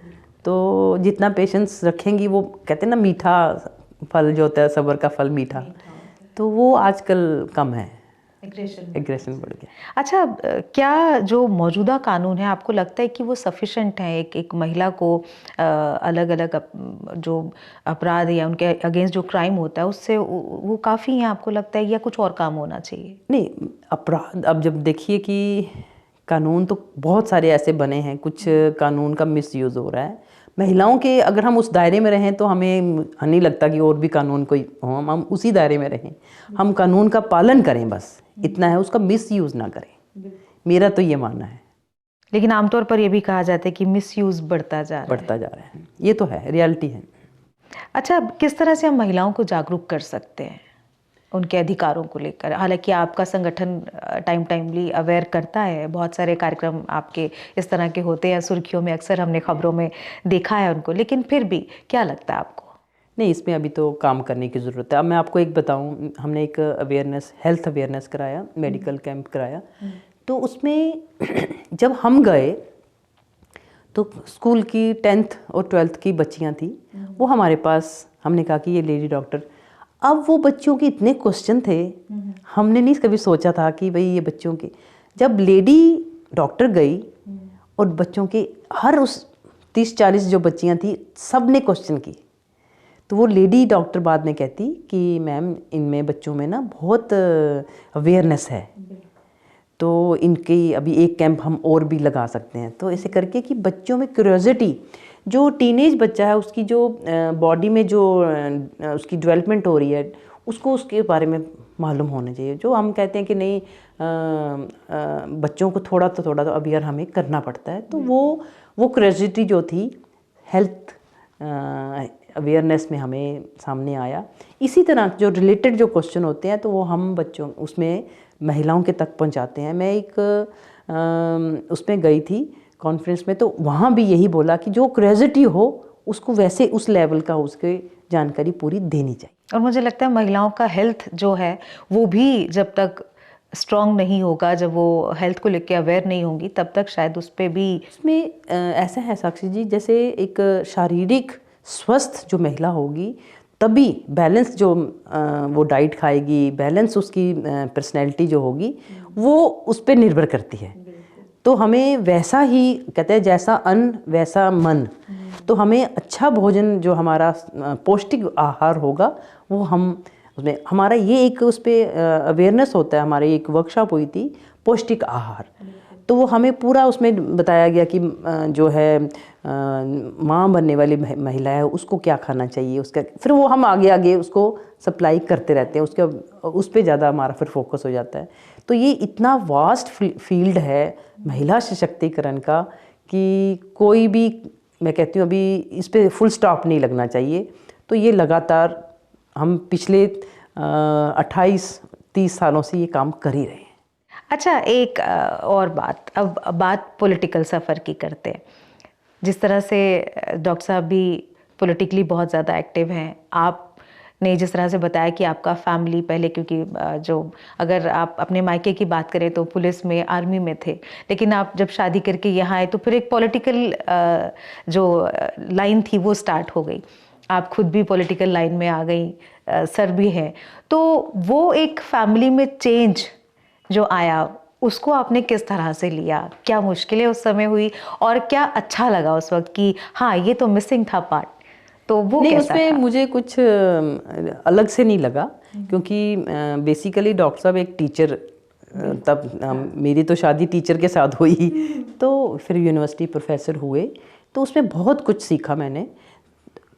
S2: तो जितना पेशेंस रखेंगी, वो कहते हैं ना, मीठा फल जो होता है, सब्र का फल मीठा, तो वो आजकल कम है, एग्रेशन बढ़ गया।
S1: अच्छा, क्या जो मौजूदा कानून है, आपको लगता है कि वो सफिशेंट है एक महिला को अलग अलग जो अपराध या उनके अगेंस्ट जो क्राइम होता है उससे वो काफ़ी है, आपको लगता है, या कुछ और काम होना चाहिए?
S2: नहीं, अपराध, अब जब देखिए कि कानून तो बहुत सारे ऐसे बने हैं, कुछ कानून का मिसयूज़ हो रहा है। महिलाओं के अगर हम उस दायरे में रहें तो हमें नहीं लगता कि और भी कानून कोई हो, हम उसी दायरे में रहें, हम कानून का पालन करें, बस इतना है, उसका मिसयूज़ ना करें, मेरा तो ये मानना है।
S1: लेकिन आमतौर पर ये भी कहा जाता है कि मिसयूज़ बढ़ता जा
S2: रहा है, ये तो है, रियलिटी है।
S1: अच्छा, किस तरह से हम महिलाओं को जागरूक कर सकते हैं उनके अधिकारों को लेकर? हालांकि आपका संगठन टाइमली अवेयर करता है, बहुत सारे कार्यक्रम आपके इस तरह के होते हैं, सुर्खियों में अक्सर हमने खबरों में देखा है उनको, लेकिन फिर भी क्या लगता है आपको?
S2: नहीं, इसमें अभी तो काम करने की ज़रूरत है। अब मैं आपको एक बताऊं, हमने एक हेल्थ अवेयरनेस कराया, मेडिकल कैंप कराया। तो उसमें जब हम गए तो स्कूल की 10th और 12th की बच्चियां थी, वो हमारे पास, हमने कहा कि ये लेडी डॉक्टर। अब वो बच्चों के इतने क्वेश्चन थे, हमने नहीं कभी सोचा था कि भाई ये बच्चों के, जब लेडी डॉक्टर गई और बच्चों के हर उस 30-40 जो बच्चियां थी सब ने क्वेश्चन की, तो वो लेडी डॉक्टर बाद में कहती कि मैम इनमें बच्चों में ना बहुत अवेयरनेस है, तो इनकी अभी एक कैंप हम और भी लगा सकते हैं। तो ऐसे करके कि बच्चों में क्यूरियोसिटी, जो टीनेज बच्चा है उसकी जो बॉडी में जो उसकी डेवलपमेंट हो रही है, उसको उसके बारे में मालूम होना चाहिए। जो हम कहते हैं कि नहीं बच्चों को थोड़ा तो अवेयर हमें करना पड़ता है, तो वो क्यूरियोसिटी जो थी हेल्थ अवेयरनेस में हमें सामने आया। इसी तरह जो रिलेटेड जो क्वेश्चन होते हैं तो वो हम बच्चों उसमें महिलाओं के तक पहुंचाते हैं। मैं एक उसमें गई थी कॉन्फ्रेंस में, तो वहाँ भी यही बोला कि जो क्यूरियोसिटी हो उसको वैसे उस लेवल का उसके जानकारी पूरी देनी चाहिए।
S1: और मुझे लगता है महिलाओं का हेल्थ जो है वो भी जब तक स्ट्रॉन्ग नहीं होगा, जब वो हेल्थ को लेकर अवेयर नहीं होंगी, तब तक शायद उस पर भी
S2: इसमें ऐसा है साक्षी जी, जैसे एक शारीरिक स्वस्थ जो महिला होगी तभी बैलेंस जो वो डाइट खाएगी, बैलेंस उसकी पर्सनैलिटी जो होगी वो उस पर निर्भर करती है। तो हमें वैसा ही कहते हैं जैसा अन्न वैसा मन, तो हमें अच्छा भोजन जो हमारा पौष्टिक आहार होगा वो हम उसमें, हमारा ये एक उस पर अवेयरनेस होता है। हमारी एक वर्कशॉप हुई थी पौष्टिक आहार, तो वो हमें पूरा उसमें बताया गया कि जो है माँ बनने वाली महिला है उसको क्या खाना चाहिए, उसका फिर वो हम आगे आगे उसको सप्लाई करते रहते हैं, उसका उस पर ज़्यादा हमारा फिर फोकस हो जाता है। तो ये इतना वास्ट फील्ड है महिला सशक्तिकरण का कि कोई भी, मैं कहती हूँ अभी इस पर फुल स्टॉप नहीं लगना चाहिए। तो ये लगातार हम पिछले 28-30 सालों से ये काम कर ही रहे हैं।
S1: अच्छा, एक और बात, अब बात पॉलिटिकल सफ़र की करते हैं। जिस तरह से डॉक्टर साहब भी पॉलिटिकली बहुत ज़्यादा एक्टिव हैं, आपने जिस तरह से बताया कि आपका फैमिली पहले, क्योंकि जो अगर आप अपने मायके की बात करें तो पुलिस में, आर्मी में थे, लेकिन आप जब शादी करके यहाँ आए तो फिर एक पॉलिटिकल जो लाइन थी वो स्टार्ट हो गई। आप खुद भी पॉलिटिकल लाइन में आ गई, सर भी हैं, तो वो एक फैमिली में चेंज जो आया उसको आपने किस तरह से लिया? क्या मुश्किलें उस समय हुई और क्या अच्छा लगा उस वक्त कि हाँ ये तो मिसिंग था पार्ट, तो वो
S2: नहीं,
S1: कैसा
S2: उसमें
S1: था?
S2: मुझे कुछ अलग से नहीं लगा, क्योंकि बेसिकली डॉक्टर साहब एक टीचर, तब मेरी तो शादी टीचर के साथ हुई, तो फिर यूनिवर्सिटी प्रोफेसर हुए, तो उसमें बहुत कुछ सीखा मैंने।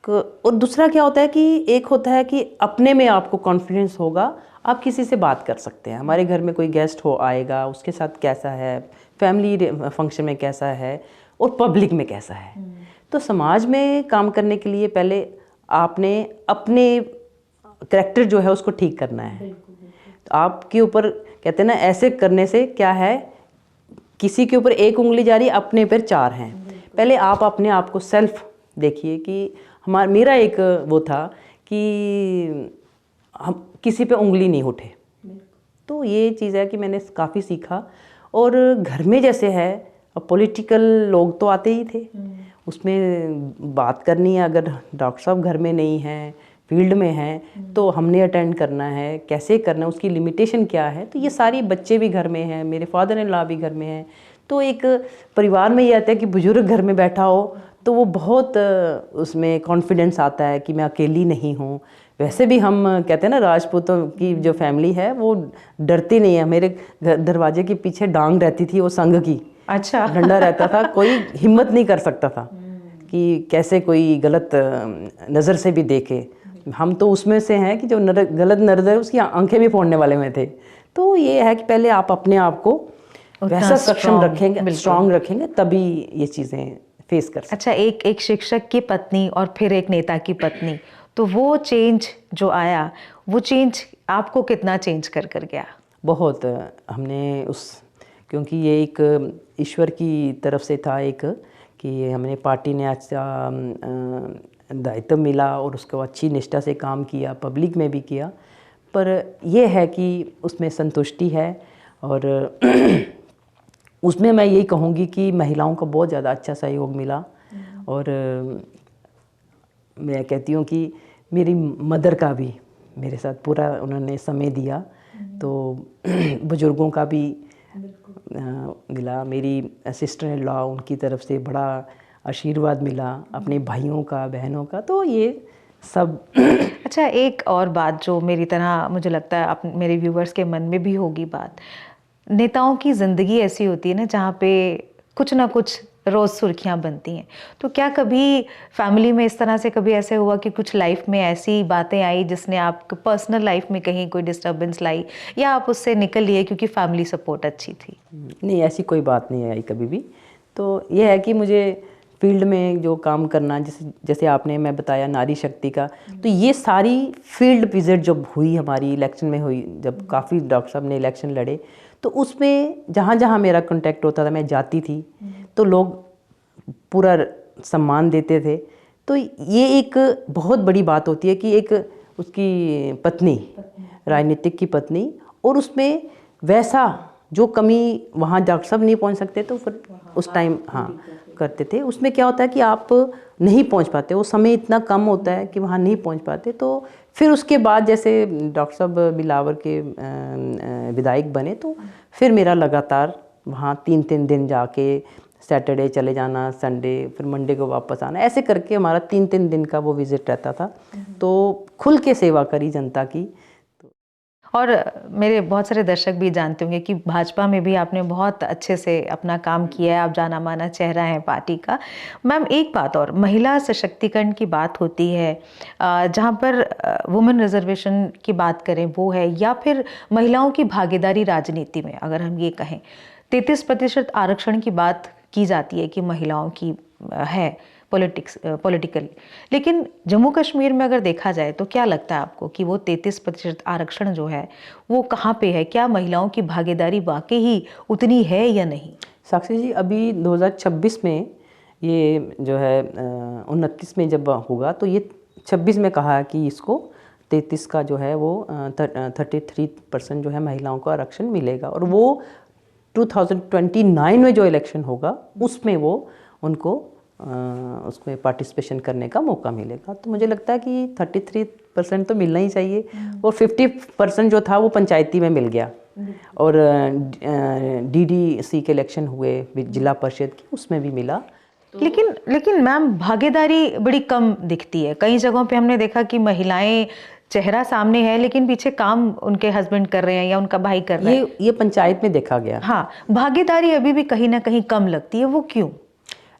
S2: और दूसरा क्या होता है कि एक होता है कि अपने में आपको कॉन्फिडेंस होगा, आप किसी से बात कर सकते हैं। हमारे घर में कोई गेस्ट हो आएगा, उसके साथ कैसा है, फैमिली फंक्शन में कैसा है और पब्लिक में कैसा है। तो समाज में काम करने के लिए पहले आपने अपने करैक्टर जो है उसको ठीक करना है। तो आपके ऊपर कहते हैं ना, ऐसे करने से क्या है, किसी के ऊपर एक उंगली जा रही है, अपने पर 4 हैं। पहले आप अपने आप को सेल्फ देखिए कि मेरा एक वो था कि हम किसी पे उंगली नहीं उठे। तो ये चीज़ है कि मैंने काफ़ी सीखा। और घर में जैसे है, अब पॉलिटिकल लोग तो आते ही थे, उसमें बात करनी है, अगर डॉक्टर साहब घर में नहीं हैं, फील्ड में हैं, तो हमने अटेंड करना है, कैसे करना है, उसकी लिमिटेशन क्या है। तो ये सारी, बच्चे भी घर में हैं, मेरे फादर इन लॉ भी घर में हैं, तो एक परिवार में ये आता है कि बुजुर्ग घर में बैठा हो तो वो बहुत उसमें कॉन्फिडेंस आता है कि मैं अकेली नहीं हूँ। वैसे भी हम कहते हैं ना, राजपूतों की जो फैमिली है वो डरती नहीं है। मेरे दरवाजे के पीछे डांग रहती थी, वो संग की,
S1: अच्छा,
S2: डंडा रहता था, कोई हिम्मत नहीं कर सकता था कि कैसे कोई गलत नज़र से भी देखे। हम तो उसमें से हैं कि जो गलत नज़र, उसकी आंखें भी फोड़ने वाले में थे। तो ये है कि पहले आप अपने आप को वैसा सक्षम रखेंगे, स्ट्रांग रखेंगे, तभी ये चीज़ें फेस कर सकते।
S1: अच्छा, एक शिक्षक की पत्नी और फिर एक नेता की पत्नी, तो वो चेंज जो आया, वो चेंज आपको कितना चेंज कर गया?
S2: बहुत हमने क्योंकि ये एक ईश्वर की तरफ से था, एक कि हमने पार्टी ने अच्छा दायित्व मिला और उसको अच्छी निष्ठा से काम किया, पब्लिक में भी किया। पर यह है कि उसमें संतुष्टि है। और उसमें मैं यही कहूँगी कि महिलाओं का बहुत ज़्यादा अच्छा सहयोग मिला। और मैं कहती हूँ कि मेरी मदर का भी मेरे साथ पूरा उन्होंने समय दिया, तो बुज़ुर्गों का भी मिला, मेरी सिस्टर इन लॉ उनकी तरफ से बड़ा आशीर्वाद मिला, अपने भाइयों का, बहनों का, तो ये सब।
S1: अच्छा, एक और बात जो मेरी तरह मुझे लगता है मेरे व्यूवर्स के मन में भी होगी बात, नेताओं की ज़िंदगी ऐसी होती है ना जहाँ पे कुछ ना कुछ रोज़ सुर्खियाँ बनती हैं, तो क्या कभी फैमिली में इस तरह से कभी ऐसे हुआ कि कुछ लाइफ में ऐसी बातें आई जिसने आपके पर्सनल लाइफ में कहीं कोई डिस्टर्बेंस लाई, या आप उससे निकल लिए क्योंकि फैमिली सपोर्ट अच्छी थी?
S2: नहीं, ऐसी कोई बात नहीं आई कभी भी। तो ये है कि मुझे फील्ड में जो काम करना, जैसे आपने मैं बताया नारी शक्ति का, तो ये सारी फील्ड विजिट जब हुई हमारी इलेक्शन में हुई, जब काफ़ी डॉक्टर साहब ने इलेक्शन लड़े, तो उसमें जहाँ जहाँ मेरा कांटेक्ट होता था मैं जाती थी, तो लोग पूरा सम्मान देते थे। तो ये एक बहुत बड़ी बात होती है कि एक उसकी पत्नी, राजनीतिक की पत्नी, और उसमें वैसा जो कमी वहाँ डॉक्टर साहब नहीं पहुँच सकते, तो फिर उस टाइम हाँ करते थे। उसमें क्या होता है कि आप नहीं पहुँच पाते, वो समय इतना कम होता है कि वहाँ नहीं पहुँच पाते। तो फिर उसके बाद जैसे डॉक्टर साहब बिलावर के विधायक बने, तो फिर मेरा लगातार वहाँ 3-3 दिन जाके, सैटरडे चले जाना, संडे, फिर मंडे को वापस आना, ऐसे करके हमारा 3-3 दिन का वो विज़िट रहता था। तो खुल के सेवा करी जनता की।
S1: और मेरे बहुत सारे दर्शक भी जानते होंगे कि भाजपा में भी आपने बहुत अच्छे से अपना काम किया है, आप जाना माना चेहरा हैं पार्टी का। मैम, एक बात और, महिला सशक्तिकरण की बात होती है, जहाँ पर वुमेन रिजर्वेशन की बात करें वो है, या फिर महिलाओं की भागीदारी राजनीति में अगर हम ये कहें, 33% आरक्षण की बात की जाती है कि महिलाओं की है पॉलिटिकली, लेकिन जम्मू कश्मीर में अगर देखा जाए तो क्या लगता है आपको कि वो 33% आरक्षण जो है वो कहाँ पे है? क्या महिलाओं की भागीदारी वाकई ही उतनी है या नहीं?
S2: साक्षी जी, अभी 2026 में ये जो है 29 में जब होगा, तो ये 26 में कहा है कि इसको 33 का जो है वो 33% जो है महिलाओं को आरक्षण मिलेगा, और वो 2029 में जो इलेक्शन होगा उसमें वो उनको उसमें पार्टिसिपेशन करने का मौका मिलेगा। तो मुझे लगता है कि 33% तो मिलना ही चाहिए, और 50% जो था वो पंचायती में मिल गया, और DDC के इलेक्शन हुए जिला परिषद की, उसमें भी मिला।
S1: लेकिन मैम, भागीदारी बड़ी कम दिखती है। कई जगहों पे हमने देखा कि महिलाएं, चेहरा सामने है लेकिन पीछे काम उनके हस्बैंड कर रहे हैं या उनका भाई कर रहा है।
S2: ये पंचायत में देखा गया।
S1: हाँ, भागीदारी अभी भी कहीं ना कहीं कम लगती है, वो क्यों?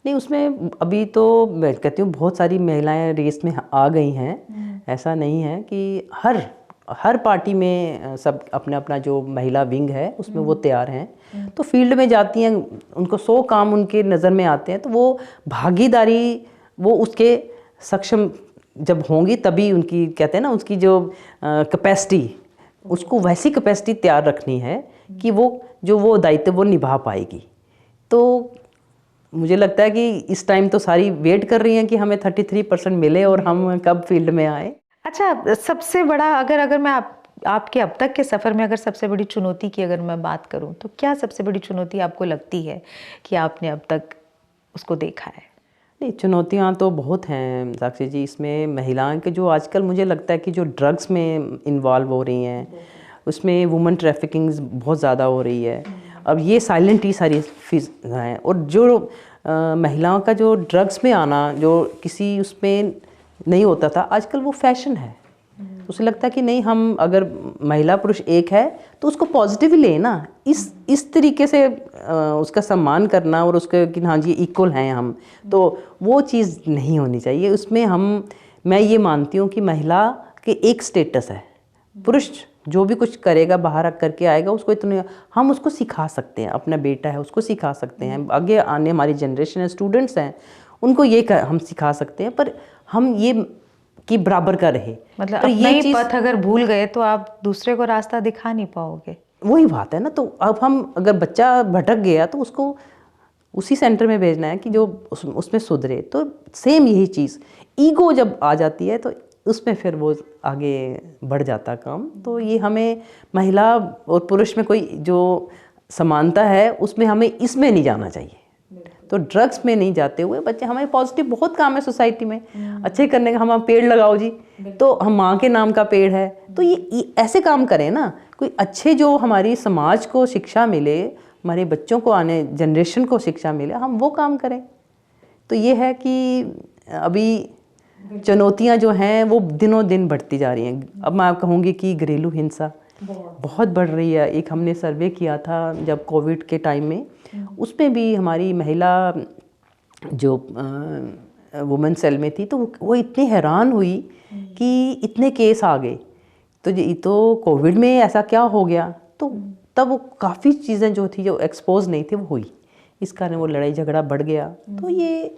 S2: नहीं, उसमें अभी तो मैं कहती हूँ बहुत सारी महिलाएं रेस में आ गई हैं। ऐसा नहीं है कि हर पार्टी में सब अपना अपना जो महिला विंग है उसमें वो तैयार हैं, तो फील्ड में जाती हैं, उनको 100 काम उनके नज़र में आते हैं, तो वो भागीदारी वो उसके सक्षम जब होंगी तभी उनकी, कहते हैं ना, उसकी जो कैपेसिटी, उसको वैसी कैपेसिटी तैयार रखनी है कि वो दायित्व वो निभा पाएगी। तो मुझे लगता है कि इस टाइम तो सारी वेट कर रही हैं कि हमें 33% मिले और हम कब फील्ड में आए।
S1: अच्छा, सबसे बड़ा अगर मैं आपके अब तक के सफ़र में अगर सबसे बड़ी चुनौती की अगर मैं बात करूं, तो क्या सबसे बड़ी चुनौती आपको लगती है कि आपने अब तक उसको देखा है?
S2: नहीं, चुनौतियाँ तो बहुत हैं साक्षी जी। इसमें महिलाओं के जो आजकल मुझे लगता है कि जो ड्रग्स में इन्वॉल्व हो रही हैं, उसमें वुमेन ट्रैफिकिंग बहुत ज़्यादा हो रही है। अब ये साइलेंट ही सारी हैं, और जो महिलाओं का जो ड्रग्स में आना जो किसी उसमें नहीं होता था, आजकल वो फैशन है। उसे लगता है कि नहीं, हम अगर महिला पुरुष एक है तो उसको पॉजिटिव लें ना, इस तरीके से उसका सम्मान करना, और उसके कि हाँ जी इक्वल हैं हम, तो वो चीज़ नहीं होनी चाहिए उसमें। मैं ये मानती हूँ कि महिला के एक स्टेटस है, पुरुष जो भी कुछ करेगा बाहर करके आएगा, उसको इतना हम उसको सिखा सकते हैं, अपना बेटा है उसको सिखा सकते हैं, आगे आने हमारी जनरेशन है, स्टूडेंट्स हैं, उनको हम सिखा सकते हैं, पर हम ये कि बराबर का रहे।
S1: मतलब अपना ही पथ अगर भूल गए तो आप दूसरे को रास्ता दिखा नहीं पाओगे।
S2: वही बात है ना। तो अब हम अगर बच्चा भटक गया तो उसको उसी सेंटर में भेजना है कि जो उसमें सुधरे। तो सेम यही चीज़, ईगो जब आ जाती है तो उसमें फिर वो आगे बढ़ जाता काम। तो ये हमें महिला और पुरुष में कोई जो समानता है उसमें हमें इसमें नहीं जाना चाहिए। तो ड्रग्स में नहीं जाते हुए बच्चे, हमारे पॉजिटिव बहुत काम है सोसाइटी में अच्छे करने का। हम पेड़ लगाओ जी, तो हम माँ के नाम का पेड़ है, तो ये ऐसे काम करें ना, कोई अच्छे जो हमारी समाज को शिक्षा मिले, हमारे बच्चों को, आने जनरेशन को शिक्षा मिले, हम वो काम करें। तो ये है कि अभी चुनौतियां जो हैं वो दिनों दिन बढ़ती जा रही हैं। अब मैं कहूँगी कि घरेलू हिंसा बहुत बढ़ रही है। एक हमने सर्वे किया था जब कोविड के टाइम में, उसमें भी हमारी महिला जो वुमेन सेल में थी, तो वो इतनी हैरान हुई कि इतने केस आ गए, तो कोविड में ऐसा क्या हो गया। तो तब वो काफ़ी चीज़ें जो थी, जो एक्सपोज नहीं थी, वो हुई, इस कारण वो लड़ाई झगड़ा बढ़ गया। तो ये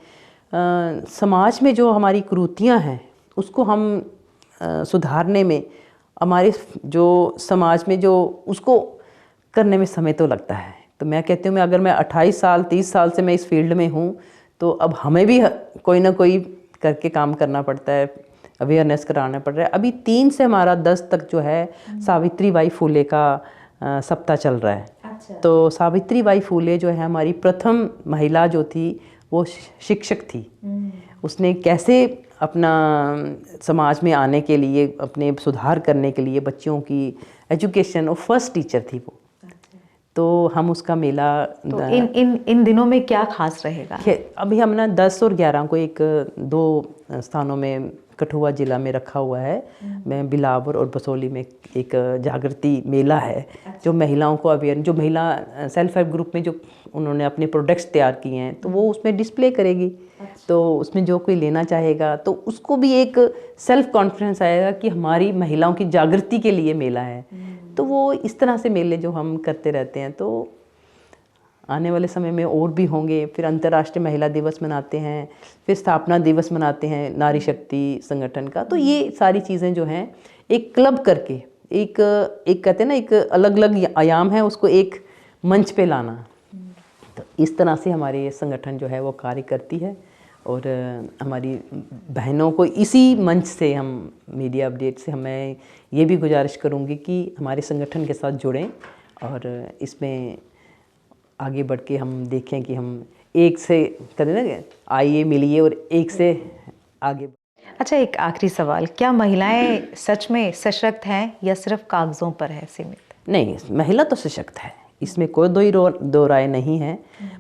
S2: समाज में जो हमारी कुरीतियाँ हैं उसको हम सुधारने में, हमारे जो समाज में जो उसको करने में समय तो लगता है। तो मैं कहती हूँ, अगर मैं 28 साल 30 साल से मैं इस फील्ड में हूँ, तो अब हमें भी कोई ना कोई करके काम करना पड़ता है, अवेयरनेस कराना पड़ रहा है। अभी 3 से हमारा 10 तक जो है सावित्री बाई फुले का सप्ताह चल रहा है। अच्छा। तो सावित्री बाई फुले जो है हमारी प्रथम महिला जो थी, वो शिक्षक थी। उसने कैसे अपना समाज में आने के लिए, अपने सुधार करने के लिए, बच्चों की एजुकेशन, और फर्स्ट टीचर थी वो। तो हम उसका मेला,
S1: तो इन दिनों में क्या खास रहेगा?
S2: अभी हमने 10 और 11 को 2 स्थानों में कठुआ जिला में रखा हुआ है। मैं बिलावर और बसोली में एक जागृति मेला है। जो महिलाओं को अवेयर, जो महिला सेल्फ हेल्प ग्रुप में जो उन्होंने अपने प्रोडक्ट्स तैयार किए हैं, तो वो उसमें डिस्प्ले करेगी। तो उसमें जो कोई लेना चाहेगा तो उसको भी एक सेल्फ कॉन्फिडेंस आएगा कि हमारी महिलाओं की जागृति के लिए मेला है। तो वो इस तरह से मेले जो हम करते रहते हैं, तो आने वाले समय में और भी होंगे। फिर अंतर्राष्ट्रीय महिला दिवस मनाते हैं, फिर स्थापना दिवस मनाते हैं नारी शक्ति संगठन का। तो ये सारी चीज़ें जो हैं एक क्लब करके, एक कहते हैं ना, एक अलग अलग आयाम है, उसको एक मंच पे लाना। तो इस तरह से हमारे संगठन जो है वो कार्य करती है। और हमारी बहनों को इसी मंच से, हम मीडिया अपडेट से, मैं ये भी गुजारिश करूँगी कि हमारे संगठन के साथ जुड़ें और इसमें आगे बढ़ के हम देखें कि हम एक से करें ना, आइए मिलिए और एक से आगे।
S1: अच्छा, एक आखिरी सवाल, क्या महिलाएं सच में सशक्त हैं या सिर्फ कागज़ों पर है सीमित? नहीं,
S2: महिला तो सशक्त है, इसमें कोई दो राय नहीं है।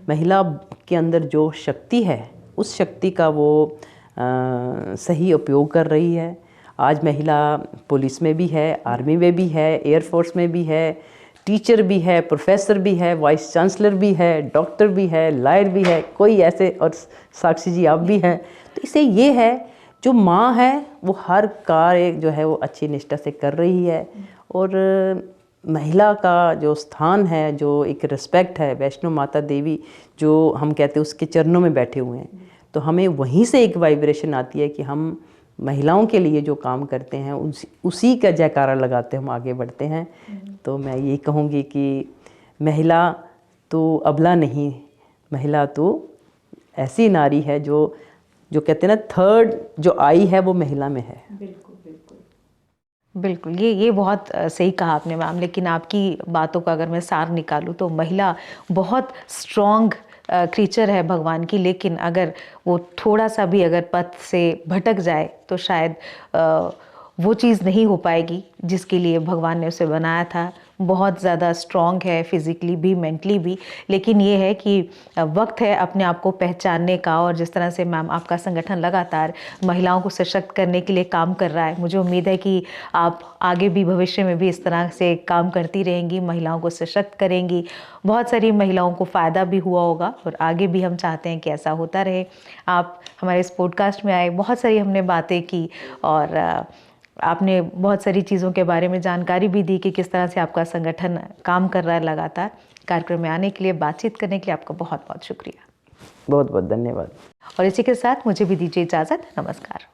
S2: महिला के अंदर जो शक्ति है, उस शक्ति का वो सही उपयोग कर रही है। आज महिला पुलिस में भी है, आर्मी में भी है, एयरफोर्स में भी है, टीचर भी है, प्रोफेसर भी है, वाइस चांसलर भी है, डॉक्टर भी है, लॉयर भी है, कोई ऐसे, और साक्षी जी आप भी हैं। तो इससे ये है, जो माँ है वो हर कार्य जो है वो अच्छी निष्ठा से कर रही है। और महिला का जो स्थान है, जो एक रिस्पेक्ट है, वैष्णो माता देवी जो हम कहते हैं उसके चरणों में बैठे हुए हैं, तो हमें वहीं से एक वाइब्रेशन आती है कि हम महिलाओं के लिए जो काम करते हैं उसी का जयकारा लगाते हम आगे बढ़ते हैं। तो मैं ये कहूँगी कि महिला तो अबला नहीं, महिला तो ऐसी नारी है जो कहते हैं ना, थर्ड जो आई है वो महिला में है।
S1: बिल्कुल बिल्कुल बिल्कुल, ये बहुत सही कहा आपने मैम। लेकिन आपकी बातों का अगर मैं सार निकालूँ तो महिला बहुत स्ट्रॉन्ग क्रीचर है भगवान की, लेकिन अगर वो थोड़ा सा भी अगर पथ से भटक जाए तो शायद वो चीज़ नहीं हो पाएगी जिसके लिए भगवान ने उसे बनाया था। बहुत ज़्यादा स्ट्रॉन्ग है फिज़िकली भी, मेंटली भी। लेकिन ये है कि वक्त है अपने आप को पहचानने का। और जिस तरह से मैम आपका संगठन लगातार महिलाओं को सशक्त करने के लिए काम कर रहा है, मुझे उम्मीद है कि आप आगे भी भविष्य में भी इस तरह से काम करती रहेंगी, महिलाओं को सशक्त करेंगी। बहुत सारी महिलाओं को फ़ायदा भी हुआ होगा और आगे भी हम चाहते हैं कि ऐसा होता रहे। आप हमारे इस पॉडकास्ट में आए, बहुत सारी हमने बातें की और आपने बहुत सारी चीज़ों के बारे में जानकारी भी दी कि किस तरह से आपका संगठन काम कर रहा है लगातार। कार्यक्रम में आने के लिए, बातचीत करने के लिए आपका बहुत बहुत शुक्रिया।
S2: बहुत बहुत धन्यवाद।
S1: और इसी के साथ मुझे भी दीजिए इजाज़त। नमस्कार।